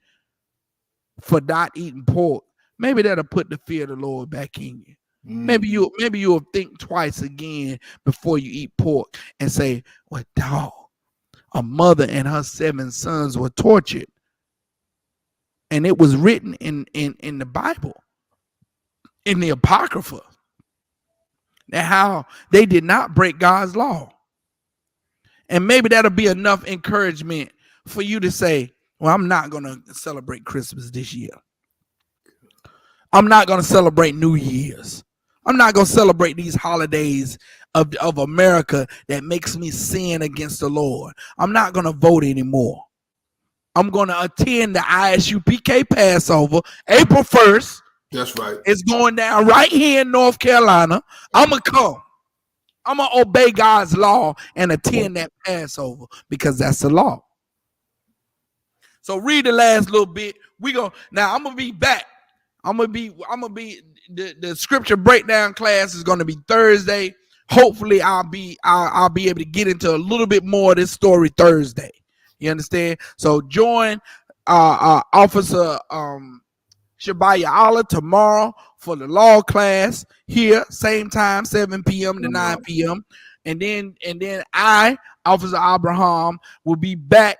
for not eating pork, maybe that'll put the fear of the Lord back in you. Maybe you'll think twice again before you eat pork and say, well, dog, a mother and her 7 sons were tortured. And it was written in the Bible, in the Apocrypha, that how they did not break God's law. And maybe that'll be enough encouragement for you to say, well, I'm not going to celebrate Christmas this year. I'm not going to celebrate New Year's. I'm not going to celebrate these holidays of America that makes me sin against the Lord. I'm not going to vote anymore. I'm going to attend the Isupk Passover April 1st. That's right. It's going down right here in North Carolina. I'm going to come. I'm going to obey God's law and attend that Passover because that's the law. So read the last little bit. Now I'm going to be back. I'm gonna be the scripture breakdown class is gonna be Thursday. Hopefully I'll be able to get into a little bit more of this story Thursday. You understand? So join Officer Shabaya Allah tomorrow for the law class here, same time, 7 p.m. to 9 p.m. And then I, Officer Abraham, will be back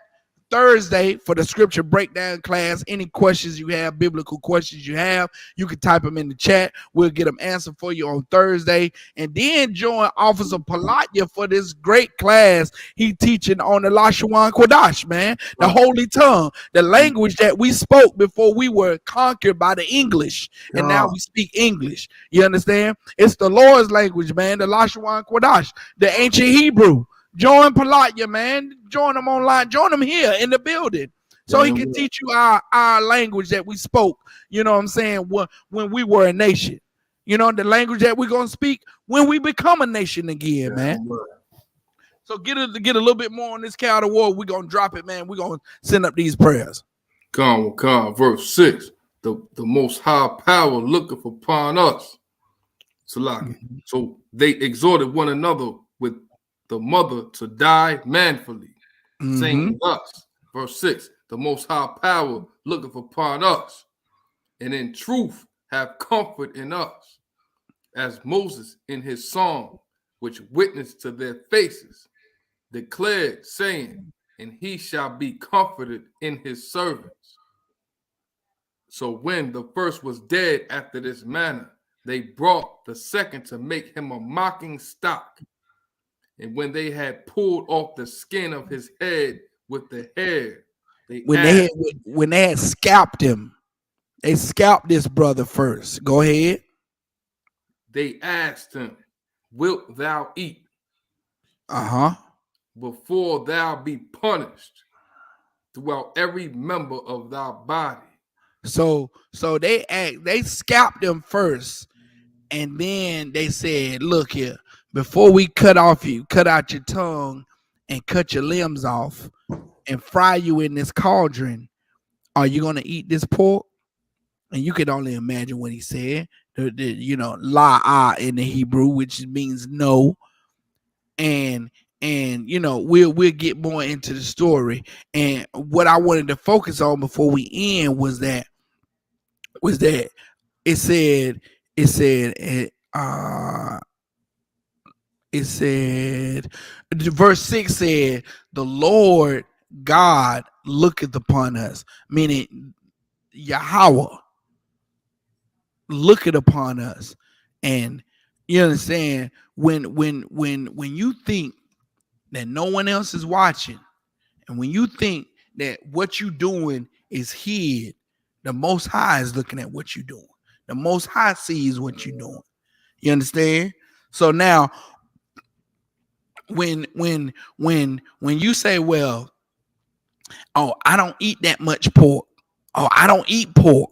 Thursday for the scripture breakdown class. Any questions you have, biblical questions you have, you can type them in the chat. We'll get them answered for you on Thursday. And then join Officer Palatya for this great class. He teaching on the Lashawan Kodash, man, the holy tongue, the language that we spoke before we were conquered by the English. And now we speak English. You understand? It's the Lord's language, man, the Lashawan Kodash, the ancient Hebrew. Join Palatya, man. Join them online. Join them here in the building. So he can teach you our language that we spoke, you know what I'm saying, when we were a nation. You know, the language that we're going to speak when we become a nation again, man. So get a little bit more on this count of war. We're going to drop it, man. We're going to send up these prayers. Come, verse 6. The Most High power looketh upon us. So they exhorted one another with the mother to die manfully, saying thus, verse 6, the Most High power looketh upon us, and in truth have comfort in us, as Moses in his song, which witnessed to their faces, declared, saying, and he shall be comforted in his servants. So when the first was dead after this manner, they brought the second to make him a mocking stock. And when they had pulled off the skin of his head with the hair, when they had scalped him, they scalped this brother first. Go ahead. They asked him, wilt thou eat? Before thou be punished throughout every member of thy body. So they scalped him first, and then they said, look here, before we cut out your tongue and cut your limbs off and fry you in this cauldron, are you going to eat this pork? And you can only imagine what he said, la'ah in the Hebrew, which means no. And we'll get more into the story. And what I wanted to focus on before we end was that it said verse 6 said, the Lord God looketh upon us, meaning Yahweh looketh upon us. And you understand, when you think that no one else is watching, and when you think that what you doing is hid, the Most High is looking at what you're doing. The Most High sees what you're doing. You understand? So now, when you say, well, oh, I don't eat that much pork. Oh, I don't eat pork.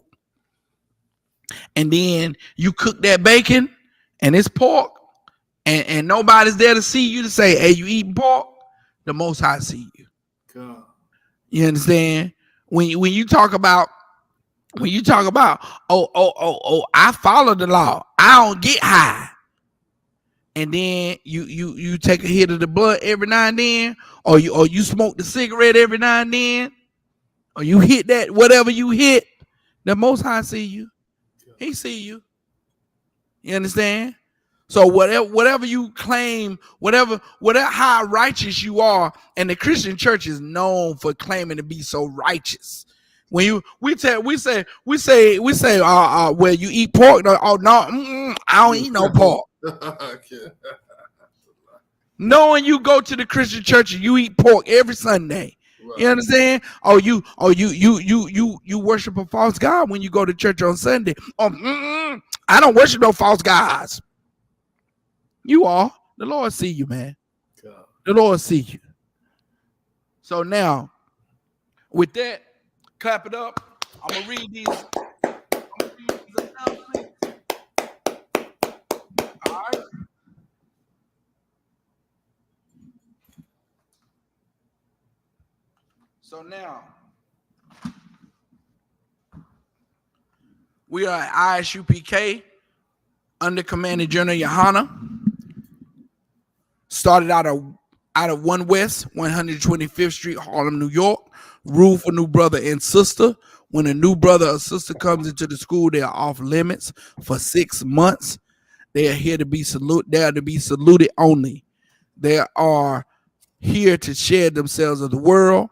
And then you cook that bacon and it's pork, and nobody's there to see you to say, hey, you eating pork? The Most High see you. God. You understand? When you talk about, oh, I follow the law, I don't get high. And then you take a hit of the blunt every now and then, or you smoke the cigarette every now and then, or you hit that whatever you hit, the Most High see you. He see you. You understand? So whatever you claim, whatever how righteous you are, and the Christian church is known for claiming to be so righteous. When we say, well, you eat pork? No, I don't eat no pork. Knowing you go to the Christian church and you eat pork every Sunday. Right. You understand? You worship a false god when you go to church on Sunday. I don't worship no false gods. You are. The Lord see you, man. God. The Lord see you. So now, with that, clap it up. I'm gonna read these. All right. So now, we are at Isupk under Commander General Yohana. Started out of 1 West, 125th Street, Harlem, New York. Rule for new brother and sister. When a new brother or sister comes into the school, they are off limits for 6 months. They are here to be saluted. They are to be saluted only. They are here to share themselves of the world.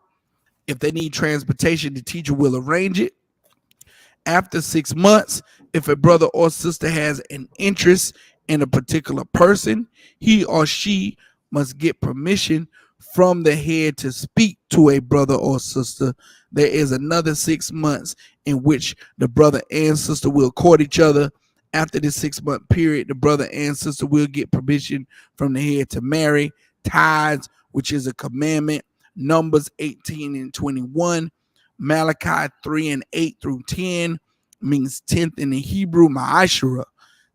If they need transportation, the teacher will arrange it. After 6 months, if a brother or sister has an interest in a particular person, he or she must get permission from the head to speak to a brother or sister. There is another 6 months in which the brother and sister will court each other. After this 6-month period, the brother and sister will get permission from the head to marry. Tithes, which is a commandment. Numbers 18 and 21. Malachi 3 and 8 through 10 means 10th in the Hebrew, ma'ashara.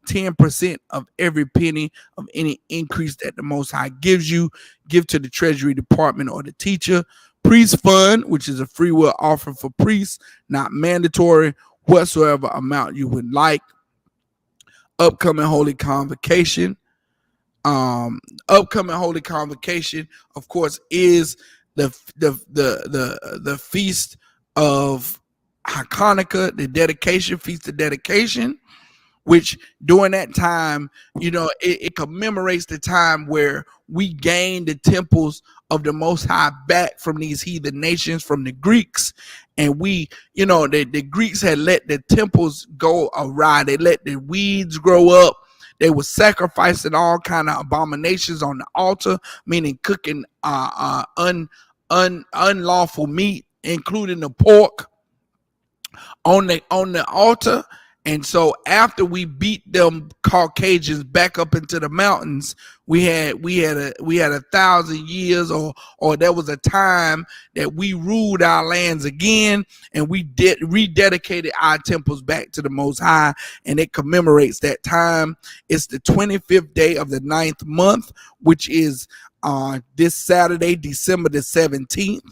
10% of every penny of any increase that the Most High gives you, give to the Treasury Department or the teacher. Priest fund, which is a free will offering for priests, not mandatory, whatsoever amount you would like. Upcoming Holy Convocation. Upcoming Holy Convocation, of course, is the feast of Hanukkah, the dedication, feast of dedication, which during that time, it commemorates the time where we gained the temples of the Most High back from these heathen nations, from the Greeks. And the Greeks had let the temples go awry. They let the weeds grow up. They were sacrificing all kind of abominations on the altar, meaning cooking unlawful meat, including the pork, on the altar. And so after we beat them Caucasians back up into the mountains, we had 1,000 years, or there was a time that we ruled our lands again, and we rededicated our temples back to the Most High, and it commemorates that time. It's the 25th day of the 9th month, which is this Saturday, December the 17th.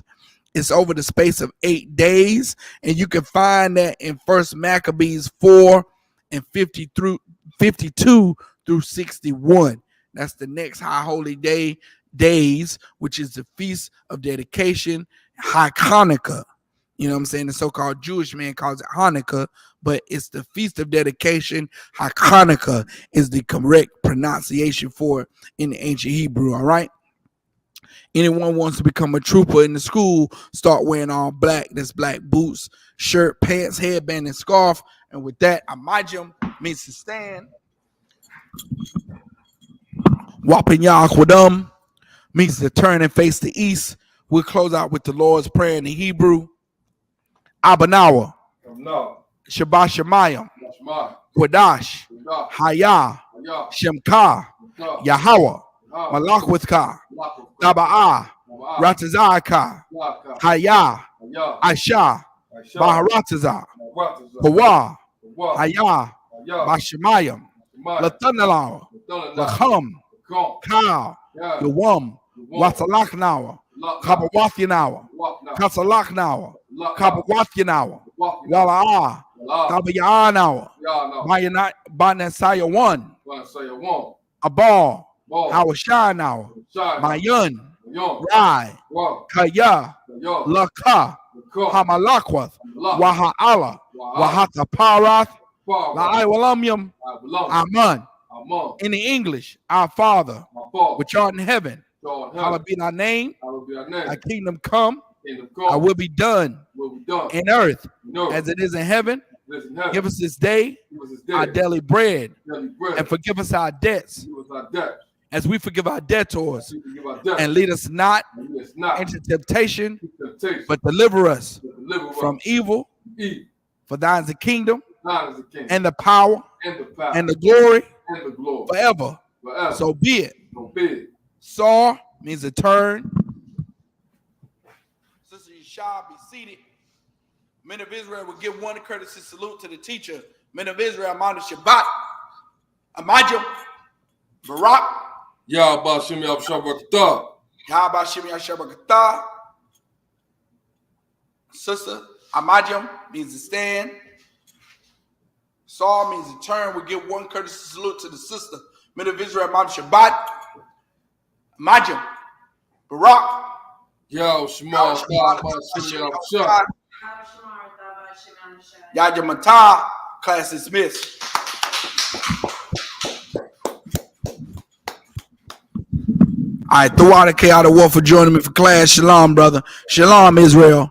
It's over the space of 8 days, and you can find that in First Maccabees 4 and 52 through 61. That's the next high holy days, which is the feast of dedication, Hanukkah. You know what I'm saying? The so-called Jewish man calls it Hanukkah, but it's the feast of dedication. Hanukkah is the correct pronunciation for it in the ancient Hebrew. All right. Anyone wants to become a trooper in the school, start wearing all black. That's black boots, shirt, pants, headband, and scarf. And with that, amajim means to stand. Wapin Yahweh means to turn and face the east. We'll close out with the Lord's Prayer in the Hebrew. Abanawa, Shabbat Shemayim, Quadash, Hayah, Shemka, Yahweh, Malakwithka, Taba'ah, Ratazaka, Hayah, Aisha, Baharataza, Hawa, Hayah, Bashemayim, Latanalau, Lacham, Kal, Yawam, Watalaknawa, Kabawathinawa, Kasalaknawa, Kabawathinawa, Wala'ah, Kabayanawa, Banasaya 1, Abal, Hawashanawa, Mayun, Rai, Kaya, Laka, Hamalakwath, Waha'ala, Wahataparath, La'aiwalamyam, Aman. In the English, our Father, which art in heaven, hallowed be thy name, thy kingdom come, thy will be done in earth as it is in heaven. Give us this day our daily bread, and forgive us our debts as we forgive our debtors, and lead us not into temptation, but deliver us from evil. For thine is the kingdom, and the power, and the glory, forever. So be it. Saw means to turn. Sister Yeshua, be seated. Men of Israel will give one courtesy salute to the teacher. Men of Israel, Amanda Shabbat, Amajim, Barak, Yahba Shimi Abshabakta. Yahba Shimi Ashabakata. Sister, Amajim means to stand. Saul means to turn. We give one courtesy salute to the sister. Men of Israel, Amanda Shabbat, Amajim, Barak, Yo, Shamar, Shamar, Yaja Matah, class dismissed. All right, throw out a K out of war for joining me for class. Shalom, brother. Shalom, Israel.